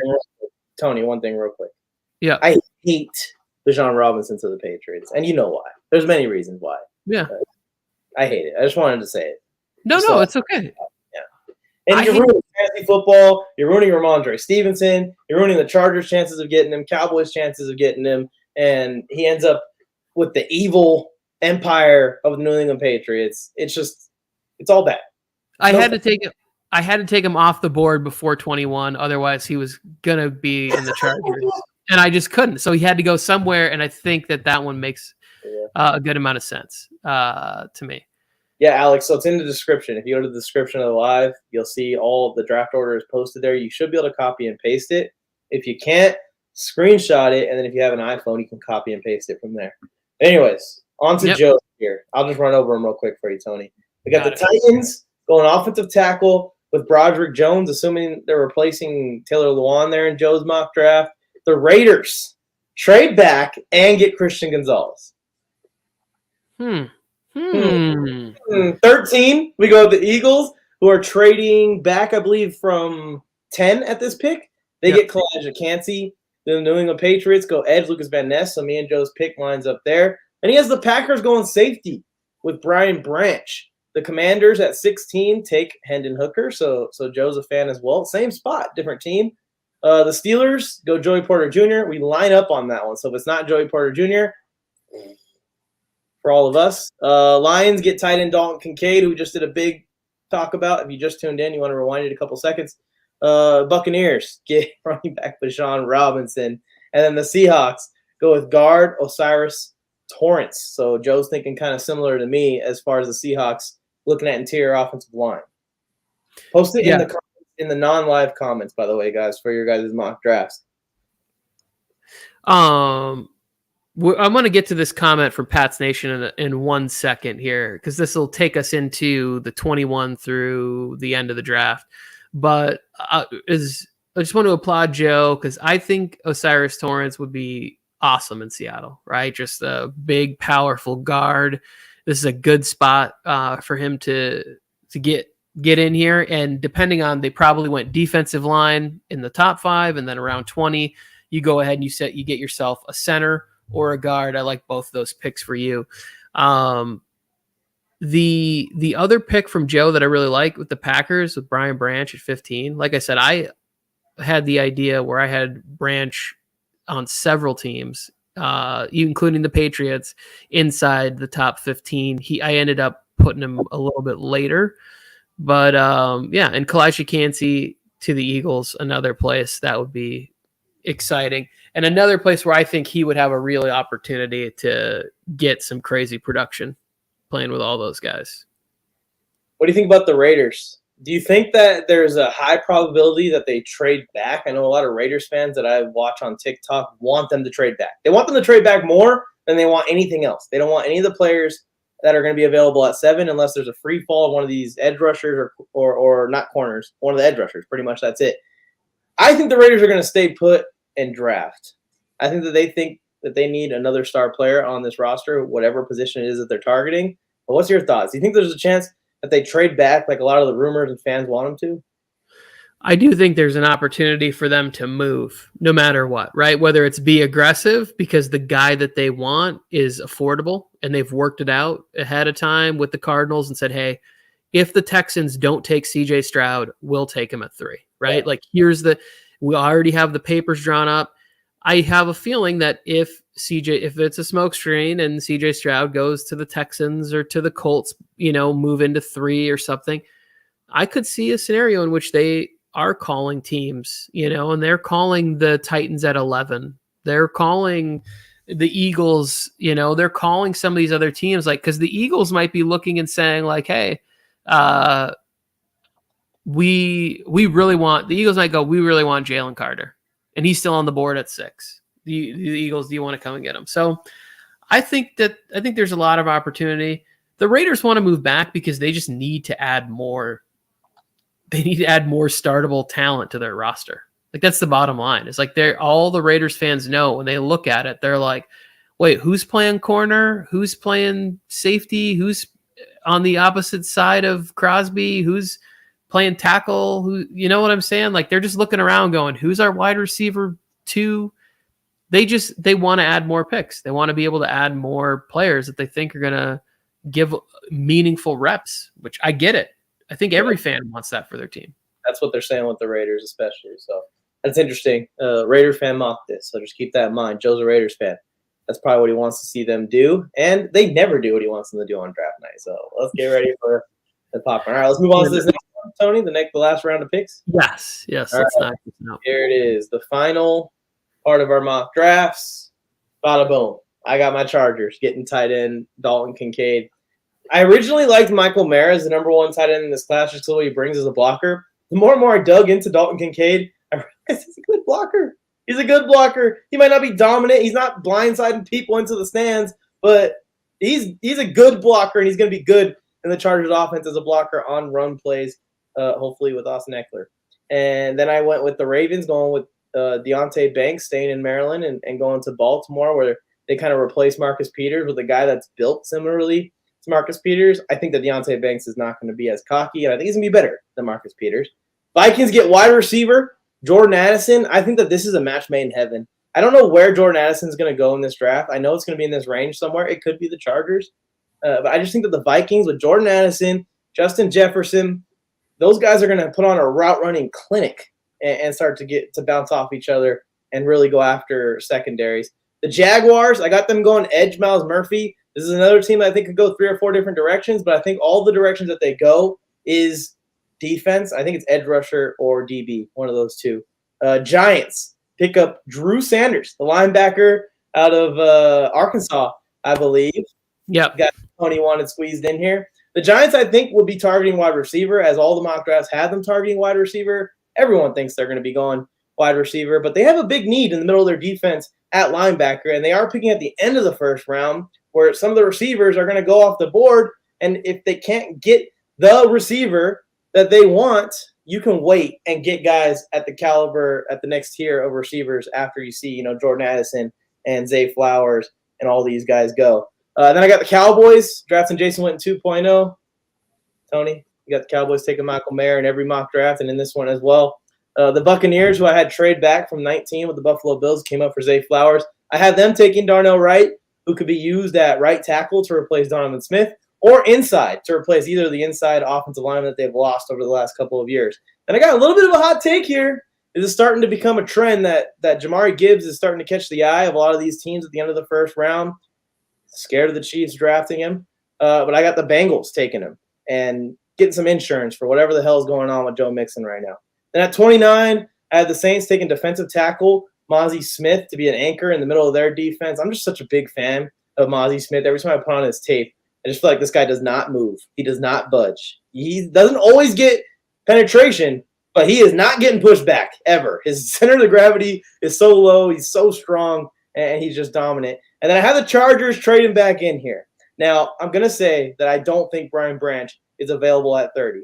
Tony, one thing real quick. Yeah, I hate Bijan Robinson to the Patriots, and you know why. There's many reasons why. Yeah, I hate it. I just wanted to say it. No, it's okay. And you're ruining fantasy football. You're ruining Ramondre Stevenson. You're ruining the Chargers' chances of getting him, Cowboys' chances of getting him. And he ends up with the evil empire of the New England Patriots. It's all bad. I had to take him off the board before 21. Otherwise, he was going to be in the Chargers. And I just couldn't. So he had to go somewhere. And I think that one makes a good amount of sense to me. Yeah, Alex, so it's in the description. If you go to the description of the live, you'll see all of the draft orders posted there. You should be able to copy and paste it. If you can't, screenshot it, and then if you have an iPhone, you can copy and paste it from there. Anyways, on to Joe here. I'll just run over them real quick for you, Tony. We got the Titans going offensive tackle with Broderick Jones, assuming they're replacing Taylor Lewan there in Joe's mock draft. The Raiders trade back and get Christian Gonzalez. 13, we go to the Eagles, who are trading back, I believe, from 10 at this pick. They get Kalijah Cansey. The New England Patriots go edge Lucas Van Ness, so me and Joe's pick lines up there. And he has the Packers going safety with Brian Branch. The Commanders at 16 take Hendon Hooker, so Joe's a fan as well. Same spot, different team. The Steelers go Joey Porter Jr. We line up on that one, so if it's not Joey Porter Jr., for all of us. Lions get tight end Dalton Kincaid, who we just did a big talk about. If you just tuned in, you want to rewind it a couple seconds. Buccaneers get running back Bijan Robinson. And then the Seahawks go with guard Osiris Torrance. So Joe's thinking kind of similar to me as far as the Seahawks looking at interior offensive line. Post it in the non-live comments, by the way, guys, for your guys' mock drafts. I'm going to get to this comment from Pat's Nation in 1 second here, because this will take us into the 21 through the end of the draft. But I just want to applaud Joe, because I think Osiris Torrance would be awesome in Seattle, right? Just a big, powerful guard. This is a good spot for him to get in here. And depending on, they probably went defensive line in the top 5, and then around 20, you go ahead and you get yourself a center or a guard. I like both of those picks for you. The other pick from Joe that I really like with the Packers, with Brian Branch at 15. Like I said, I had the idea where I had Branch on several teams, including the Patriots, inside the top 15. I ended up putting him a little bit later. But, and Kalashi Kancey to the Eagles, another place that would be exciting. And another place where I think he would have a real opportunity to get some crazy production playing with all those guys. What do you think about the Raiders? Do you think that there's a high probability that they trade back? I know a lot of Raiders fans that I watch on TikTok want them to trade back. They want them to trade back more than they want anything else. They don't want any of the players that are going to be available at 7 unless there's a free fall of one of these edge rushers or not corners, one of the edge rushers. Pretty much that's it. I think the Raiders are going to stay put and draft. I think that they think that they need another star player on this roster, whatever position it is that they're targeting. But what's your thoughts? Do you think there's a chance that they trade back like a lot of the rumors and fans want them to? I do think there's an opportunity for them to move no matter what, right? Whether it's be aggressive because the guy that they want is affordable and they've worked it out ahead of time with the Cardinals and said, hey, if the Texans don't take CJ Stroud, we'll take him at 3, right? Yeah. Like we already have the papers drawn up. I have a feeling that if it's a smoke screen and CJ Stroud goes to the Texans or to the Colts, move into 3 or something, I could see a scenario in which they are calling teams, and they're calling the Titans at 11. They're calling the Eagles, they're calling some of these other teams, like, because the Eagles might be looking and saying like, hey, we really want, the Eagles might go, we really want Jalen Carter. And he's still on the board at 6. The Eagles, do you want to come and get him? So I think there's a lot of opportunity. The Raiders want to move back because they just need to add more. They need to add more startable talent to their roster. Like, that's the bottom line. It's like all the Raiders fans know when they look at it, they're like, wait, who's playing corner? Who's playing safety? Who's on the opposite side of Crosby? Who's playing tackle? Who, you know what I'm saying? Like, they're just looking around going, who's our wide receiver 2? They want to add more picks. They want to be able to add more players that they think are going to give meaningful reps, which I get it. I think every fan wants that for their team. That's what they're saying with the Raiders, especially. So that's interesting. Raider fan mocked this, so just keep that in mind. Joe's a Raiders fan. That's probably what he wants to see them do, and they never do what he wants them to do on draft night. So let's get ready for the popcorn. All right, let's move on to this next one, Tony. The last round of picks. Yes. Let's knock this out. Here it is, the final part of our mock drafts. Bada boom. I got my Chargers getting tight end Dalton Kincaid. I originally liked Michael Mayer as the number 1 tight end in this class, just what he brings as a blocker. The more and more I dug into Dalton Kincaid, I realized he's a good blocker. He's a good blocker. He might not be dominant. He's not blindsiding people into the stands, but he's a good blocker, and he's going to be good in the Chargers offense as a blocker on run plays, hopefully with Austin Eckler. And then I went with the Ravens, going with Deonte Banks, staying in Maryland, and going to Baltimore, where they kind of replaced Marcus Peters with a guy that's built similarly to Marcus Peters. I think that Deonte Banks is not going to be as cocky, and I think he's going to be better than Marcus Peters. Vikings get wide receiver Jordan Addison. I think that this is a match made in heaven. I don't know where Jordan Addison is going to go in this draft. I know it's going to be in this range somewhere. It could be the Chargers. But I just think that the Vikings with Jordan Addison, Justin Jefferson, those guys are going to put on a route running clinic and start to bounce off each other and really go after secondaries. The Jaguars, I got them going edge Miles Murphy. This is another team that I think could go 3 or 4 different directions, but I think all the directions that they go is defense. I think it's edge rusher or DB, one of those two. Giants pick up Drew Sanders, the linebacker out of Arkansas, I believe. Yep. Got 21 squeezed in here. The Giants, I think, will be targeting wide receiver, as all the mock drafts had them targeting wide receiver. Everyone thinks they're going to be going wide receiver, but they have a big need in the middle of their defense at linebacker, and they are picking at the end of the first round, where some of the receivers are going to go off the board, and if they can't get the receiver that they want, you can wait and get guys at the caliber, at the next tier of receivers after you see, Jordan Addison and Zay Flowers and all these guys go. Then I got the Cowboys drafting Jason Witten 2.0. Tony, you got the Cowboys taking Michael Mayer in every mock draft and in this one as well. The Buccaneers, who I had trade back from 19 with the Buffalo Bills, came up for Zay Flowers. I had them taking Darnell Wright, who could be used at right tackle to replace Donovan Smith, or inside to replace either of the inside offensive linemen that they've lost over the last couple of years. And I got a little bit of a hot take here. Is it starting to become a trend that Jamari Gibbs is starting to catch the eye of a lot of these teams at the end of the first round? Scared of the Chiefs drafting him. But I got the Bengals taking him and getting some insurance for whatever the hell is going on with Joe Mixon right now. Then at 29, I had the Saints taking defensive tackle Mozzie Smith to be an anchor in the middle of their defense. I'm just such a big fan of Mozzie Smith. Every time I put on his tape, I just feel like this guy does not move. He does not budge. He doesn't always get penetration, but he is not getting pushed back ever. His center of the gravity is so low. He's so strong, and he's just dominant. And then I have the Chargers trading back in here. Now, I'm going to say that I don't think Brian Branch is available at 30.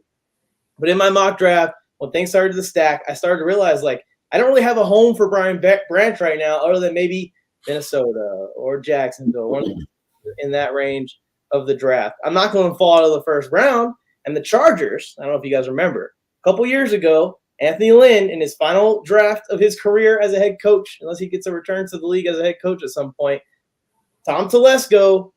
But in my mock draft, when things started to stack, I started to realize, like, I don't really have a home for Brian Branch right now other than maybe Minnesota or Jacksonville, one in that range of the draft. I'm not going to fall out of the first round. And the Chargers, I don't know if you guys remember, a couple years ago, Anthony Lynn, in his final draft of his career as a head coach, unless he gets a return to the league as a head coach at some point, Tom Telesco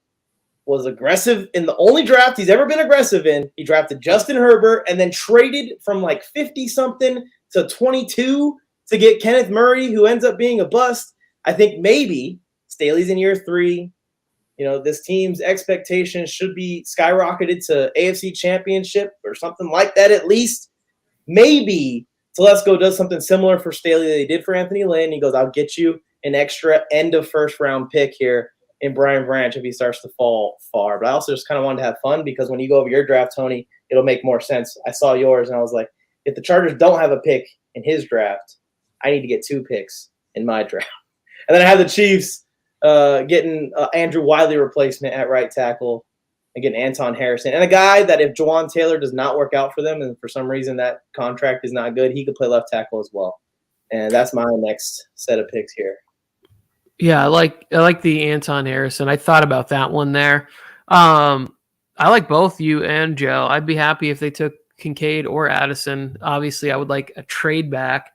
was aggressive in the only draft he's ever been aggressive in. He drafted Justin Herbert and then traded from like 50-something to 22 to get Kenneth Murray, who ends up being a bust. I think maybe Staley's in year 3. You know, this team's expectations should be skyrocketed to AFC Championship or something like that at least. Maybe Telesco does something similar for Staley that he did for Anthony Lynn. He goes, I'll get you an extra end of first round pick here in Brian Branch if he starts to fall far. But I also just kind of wanted to have fun because when you go over your draft, Tony, it'll make more sense. I saw yours and I was like, if the Chargers don't have a pick in his draft, I need to get 2 picks in my draft. And then I have the Chiefs getting Andrew Wiley replacement at right tackle and getting Anton Harrison. And a guy that if Jawan Taylor does not work out for them and for some reason that contract is not good, he could play left tackle as well. And that's my next set of picks here. Yeah, I like the Anton Harrison. I thought about that one there. I like both you and Joe. I'd be happy if they took Kincaid or Addison. Obviously, I would like a trade back.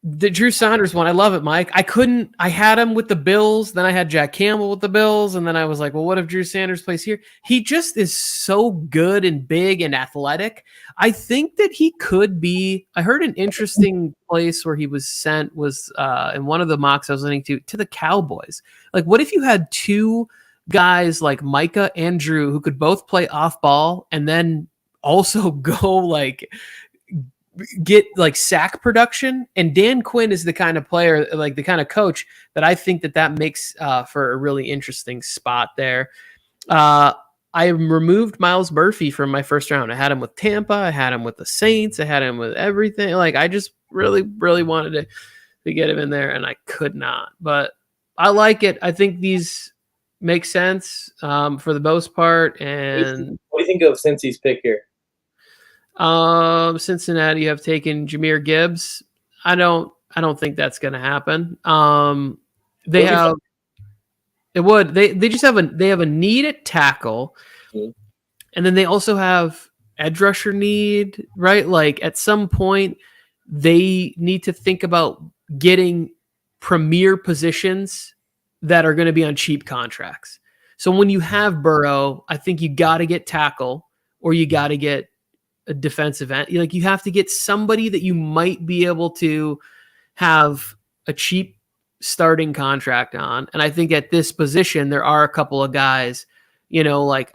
The Drew Saunders one, I love it, Mike. I had him with the Bills, then I had Jack Campbell with the Bills, and then I was like, well, what if Drew Sanders plays here? He just is so good and big and athletic. I think that he could be, I heard an interesting place where he was sent was in one of the mocks I was listening to the Cowboys. Like, what if you had 2 guys like Micah and Drew who could both play off ball and then also go like get like sack production? And Dan Quinn is the kind of player, like the kind of coach that I think that makes for a really interesting spot there. I removed Miles Murphy from my first round. I had him with Tampa. I had him with the Saints. I had him with everything. Like I just really, really wanted to get him in there and I could not, but I like it. I think these make sense for the most part. And what do you think of Cincy's pick here? Cincinnati have taken Jahmyr Gibbs. I don't think that's going to happen. They have a need at tackle, and then they also have edge rusher need, right? Like at some point they need to think about getting premier positions that are going to be on cheap contracts. So when you have Burrow, I think you got to get tackle or you got to get a defensive end. Like you have to get somebody that you might be able to have a cheap starting contract on. And I think at this position, there are a couple of guys, like,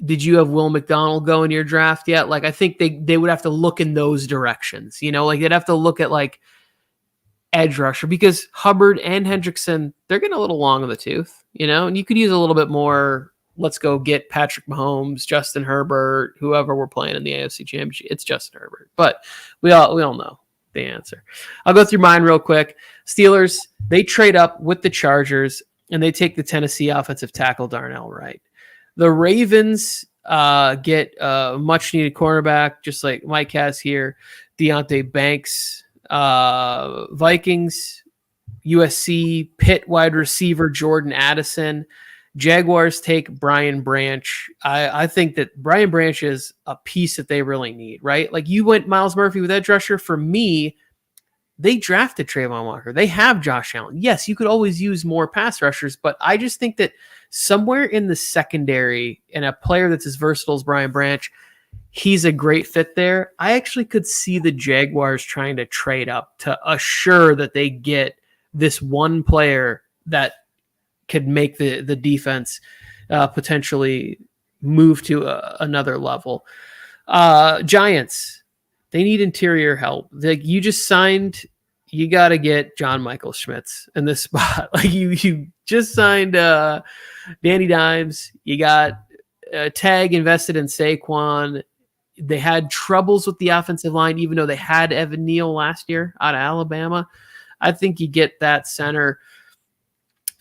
did you have Will McDonald go in your draft yet? Like, I think they would have to look in those directions, like they'd have to look at like edge rusher because Hubbard and Hendrickson, they're getting a little long in the tooth, and you could use a little bit more. Let's go get Patrick Mahomes, Justin Herbert, whoever we're playing in the AFC Championship. It's Justin Herbert, but we all know the answer. I'll go through mine real quick. Steelers, they trade up with the Chargers, and they take the Tennessee offensive tackle Darnell Wright. The Ravens get a much-needed cornerback, just like Mike has here, Deonte Banks. Vikings USC, Pitt wide receiver Jordan Addison. Jaguars take Brian Branch. I think that Brian Branch is a piece that they really need, right? Like you went Miles Murphy with edge rusher. For me, they drafted Trayvon Walker. They have Josh Allen. Yes, you could always use more pass rushers, but I just think that somewhere in the secondary and a player that's as versatile as Brian Branch, he's a great fit there. I actually could see the Jaguars trying to trade up to assure that they get this one player that could make the defense potentially move to another level. Giants, they need interior help. You just signed, you got to get John Michael Schmitz in this spot. Like you just signed Danny Dimes. You got Tag invested in Saquon. They had troubles with the offensive line, even though they had Evan Neal last year out of Alabama. I think you get that center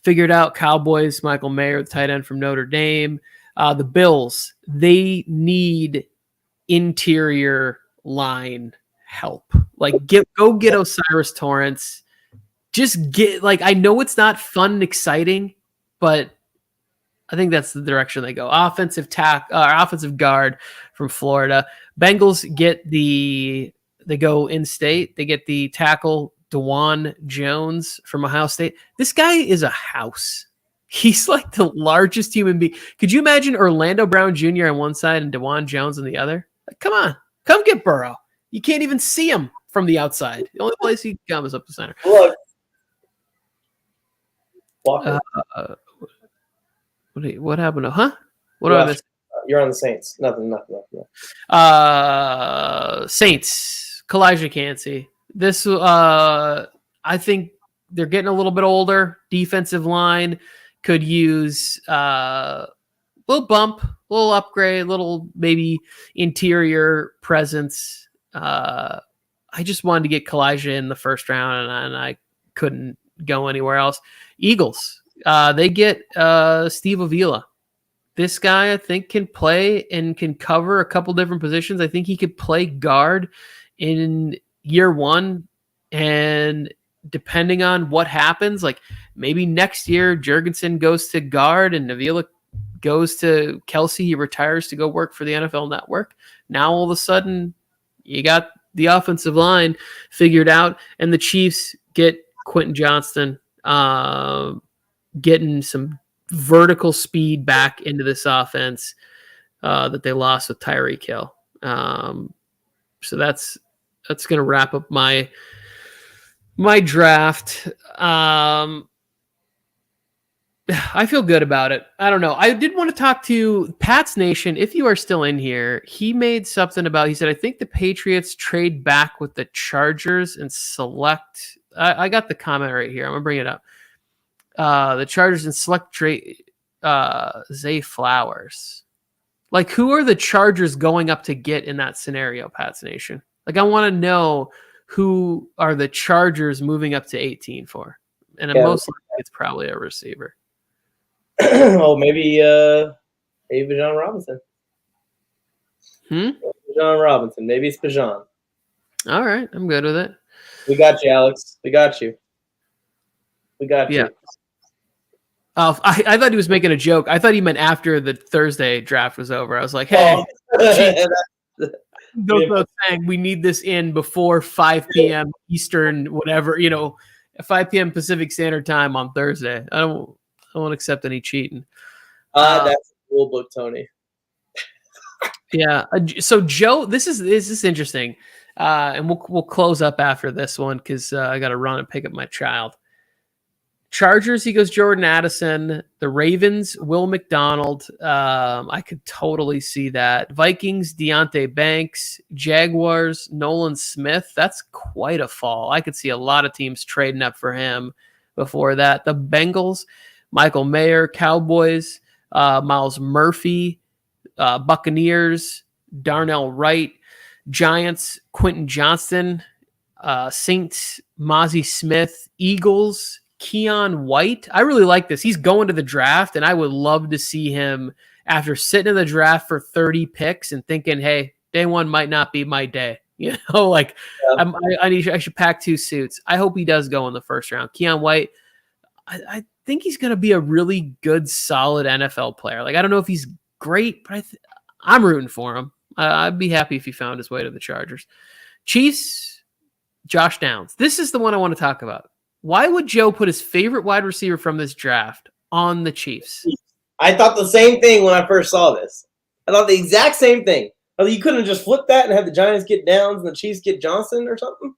figured out. Cowboys, Michael Mayer, the tight end from Notre Dame. The Bills, they need interior line help. Like go get Osiris Torrance. Just get, like, I know it's not fun and exciting, but I think that's the direction they go. Offensive guard from Florida. Bengals they go in state. They get the tackle DeJuan Jones from Ohio State. This guy is a house. He's like the largest human being. Could you imagine Orlando Brown Jr. on one side and DeJuan Jones on the other? Like, come on, come get Burrow. You can't even see him from the outside. The only place he comes is up the center. Look. What happened to, huh? What are this? You're on the Saints. Nothing. Saints, Kalijah Cansey. This, I think they're getting a little bit older. Defensive line could use a little bump, a little upgrade, a little maybe interior presence. I just wanted to get Kalijah in the first round, and I couldn't go anywhere else. Eagles, they get Steve Avila. This guy, I think, can play and can cover a couple different positions. I think he could play guard in year one, and depending on what happens, like maybe next year Jurgensen goes to guard and Avila goes to Kelsey. He retires to go work for the NFL Network. Now all of a sudden you got the offensive line figured out, and the Chiefs get Quentin Johnston, getting some vertical speed back into this offense that they lost with Tyreek Hill. So that's going to wrap up my draft. I feel good about it. I don't know. I did want to talk to Pat's Nation. If you are still in here, he made something about, he said, I think the Patriots trade back with the Chargers and select. I got the comment right here. I'm going to bring it up. The Chargers and select trade Zay Flowers. Like, who are the Chargers going up to get in that scenario, Pat's Nation? Like, I want to know who are the Chargers moving up to 18 for. And most likely it's probably a receiver. Oh, maybe Bijan Robinson. Bijan Robinson. Maybe it's Bijan. All right. I'm good with it. We got you, Alex. We got you. Yeah. Oh, I thought he was making a joke. I thought he meant after the Thursday draft was over. I was like, hey, those saying we need this in before 5 p.m. Eastern, whatever, 5 p.m. Pacific Standard Time on Thursday. I won't accept any cheating. That's a rule book, Tony. Yeah. So Joe, this is interesting, and we'll close up after this one because I got to run and pick up my child. Chargers, he goes Jordan Addison. The Ravens, Will McDonald. I could totally see that. Vikings, Deonte Banks. Jaguars, Nolan Smith. That's quite a fall. I could see a lot of teams trading up for him before that. The Bengals, Michael Mayer. Cowboys, Miles Murphy. Buccaneers, Darnell Wright. Giants, Quentin Johnston. Saints, Mozzie Smith. Eagles, Keon White. I really like this. He's going to the draft, and I would love to see him after sitting in the draft for 30 picks and thinking, hey, day one might not be my day. You know, like Yeah. I should pack 2 suits. I hope he does go in the first round. Keon White, I think he's going to be a really good, solid NFL player. Like, I don't know if he's great, but I'm rooting for him. I'd be happy if he found his way to the Chargers. Chiefs, Josh Downs. This is the one I want to talk about. Why would Joe put his favorite wide receiver from this draft on the Chiefs? I thought the same thing when I first saw this. I thought the exact same thing. You couldn't have just flipped that and had the Giants get Downs and the Chiefs get Johnson or something?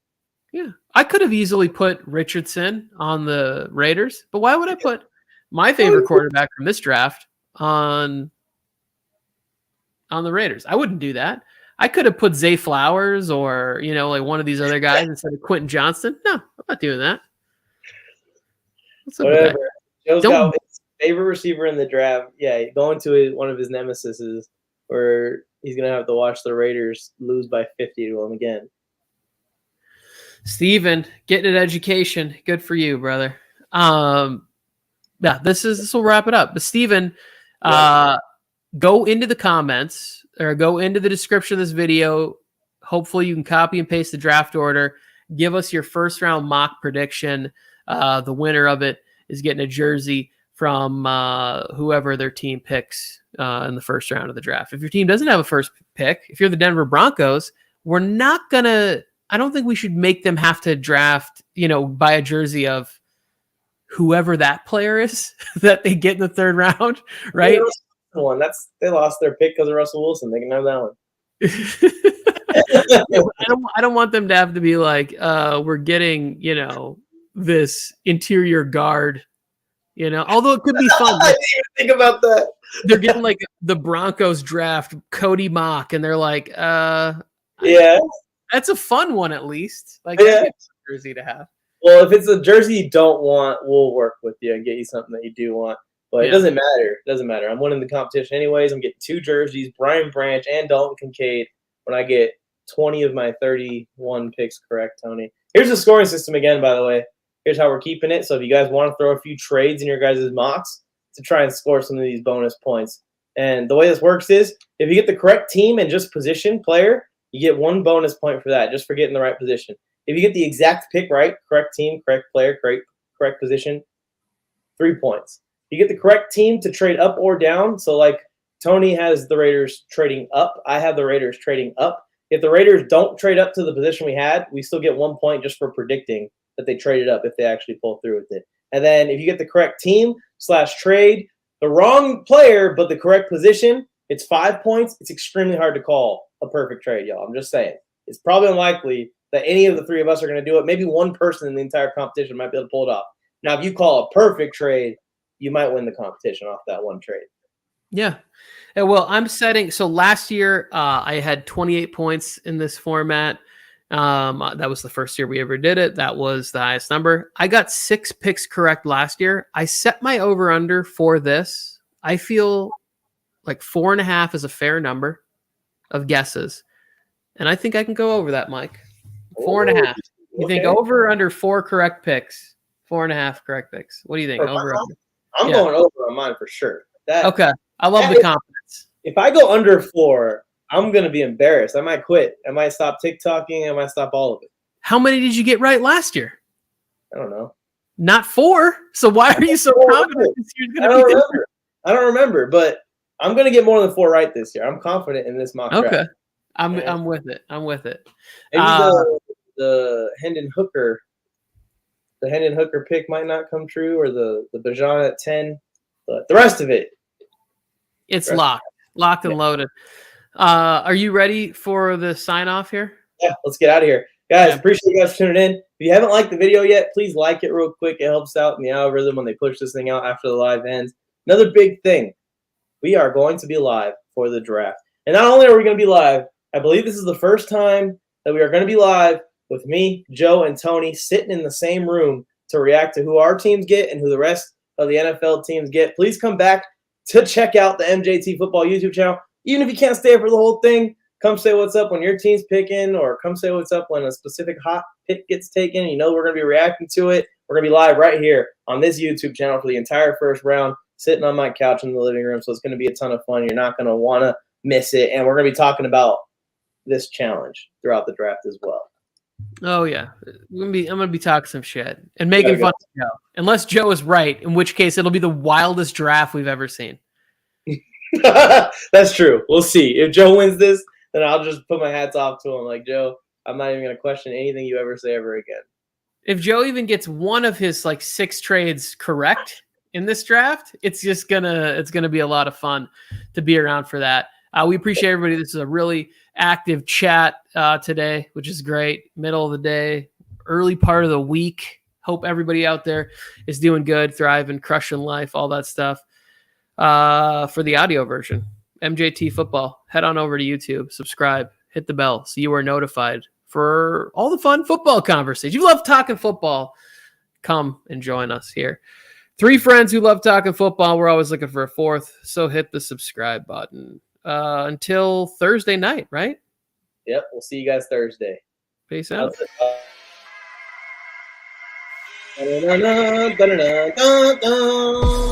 Yeah. I could have easily put Richardson on the Raiders, but why would I put my favorite quarterback from this draft on the Raiders? I wouldn't do that. I could have put Zay Flowers or, like one of these other guys instead of Quentin Johnston. No, I'm not doing that. Whatever. Joe's got his favorite receiver in the draft. Yeah, going to one of his nemesises where he's going to have to watch the Raiders lose by 50 to him again. Steven, getting an education. Good for you, brother. Yeah, this will wrap it up. But Steven, go into the comments or go into the description of this video. Hopefully you can copy and paste the draft order. Give us your first round mock prediction. The winner of it is getting a jersey from whoever their team picks in the first round of the draft. If your team doesn't have a first pick, if you're the Denver Broncos, I don't think we should make them have to draft, buy a jersey of whoever that player is that they get in the third round, right? They lost their pick because of Russell Wilson. They can have that one. I don't want them to have to be like, we're getting, this interior guard, although it could be fun. I didn't even think about that. They're getting like the Broncos draft Cody Mock, and they're like, yeah, that's a fun one at least. Like, yeah, jersey to have. Well, if it's a jersey you don't want, we'll work with you and get you something that you do want. But it doesn't matter. It doesn't matter. I'm winning the competition anyways. I'm getting 2 jerseys, Brian Branch and Dalton Kincaid, when I get 20 of my 31 picks correct, Tony. Here's the scoring system again, by the way. Here's how we're keeping it. So if you guys want to throw a few trades in your guys' mocks to try and score some of these bonus points. And the way this works is if you get the correct team and just position player, you get 1 bonus point for that, just for getting the right position. If you get the exact pick right, correct team, correct player, correct position, 3 points. You get the correct team to trade up or down. So like Tony has the Raiders trading up. I have the Raiders trading up. If the Raiders don't trade up to the position we had, we still get 1 point just for predicting that they traded up if they actually pull through with it. And then if you get the correct team / trade, the wrong player but the correct position, it's 5 points. It's extremely hard to call a perfect trade, y'all. I'm just saying. It's probably unlikely that any of the 3 of us are going to do it. Maybe one person in the entire competition might be able to pull it off. Now, if you call a perfect trade, you might win the competition off that one trade. Yeah. Well, I'm setting. So last year, I had 28 points in this format. That was the first year we ever did it. That was the highest number. I got 6 picks correct last year. I set my over-under for this. I feel like 4.5 is a fair number of guesses. And I think I can go over that, Mike. 4.5. You think over or under 4 correct picks? 4.5 correct picks. What do you think? Over under? I'm going over on mine for sure. Okay. I love the confidence. If I go under 4, I'm going to be embarrassed. I might quit. I might stop TikToking. I might stop all of it. How many did you get right last year? I don't know. Not 4. So why are you so confident this year's going to be different? I don't remember, but I'm going to get more than 4 right this year. I'm confident in this mock draft. Okay. I'm with it. Maybe the Hendon Hooker. The Hendon Hooker pick might not come true, or the Bijan at 10. But the rest of it, it's locked and loaded. Are you ready for the sign off here? Yeah, let's get out of here. Guys, appreciate you guys for tuning in. If you haven't liked the video yet, please like it real quick. It helps out in the algorithm when they push this thing out after the live ends. Another big thing, we are going to be live for the draft. And not only are we going to be live, I believe this is the first time that we are going to be live with me, Joe, and Tony sitting in the same room to react to who our teams get and who the rest of the NFL teams get. Please come back to check out the MJT Football YouTube channel. Even if you can't stay for the whole thing, come say what's up when your team's picking, or come say what's up when a specific hot pick gets taken. You know we're going to be reacting to it. We're going to be live right here on this YouTube channel for the entire first round, sitting on my couch in the living room. So it's going to be a ton of fun. You're not going to want to miss it. And we're going to be talking about this challenge throughout the draft as well. Oh yeah, I'm gonna be talking some shit and making fun of Joe, unless Joe is right, in which case it'll be the wildest draft we've ever seen. That's true. We'll see. If Joe wins this, then I'll just put my hats off to him. Like, Joe, I'm not even gonna question anything you ever say ever again. If Joe even gets one of his like 6 trades correct in this draft, it's gonna be a lot of fun to be around for that. We appreciate everybody. This is a really active chat today, which is great. Middle of the day, early part of the week. Hope everybody out there is doing good, thriving, crushing life, all that stuff. For the audio version, MJT Football, head on over to YouTube, subscribe, hit the bell so you are notified for all the fun football conversations. You love talking football, come and join us here. 3 friends who love talking football. We're always looking for a 4th, so hit the subscribe button. Until Thursday night, right? Yep, we'll see you guys Thursday. Peace out. Da-da-da-da-da-da-da.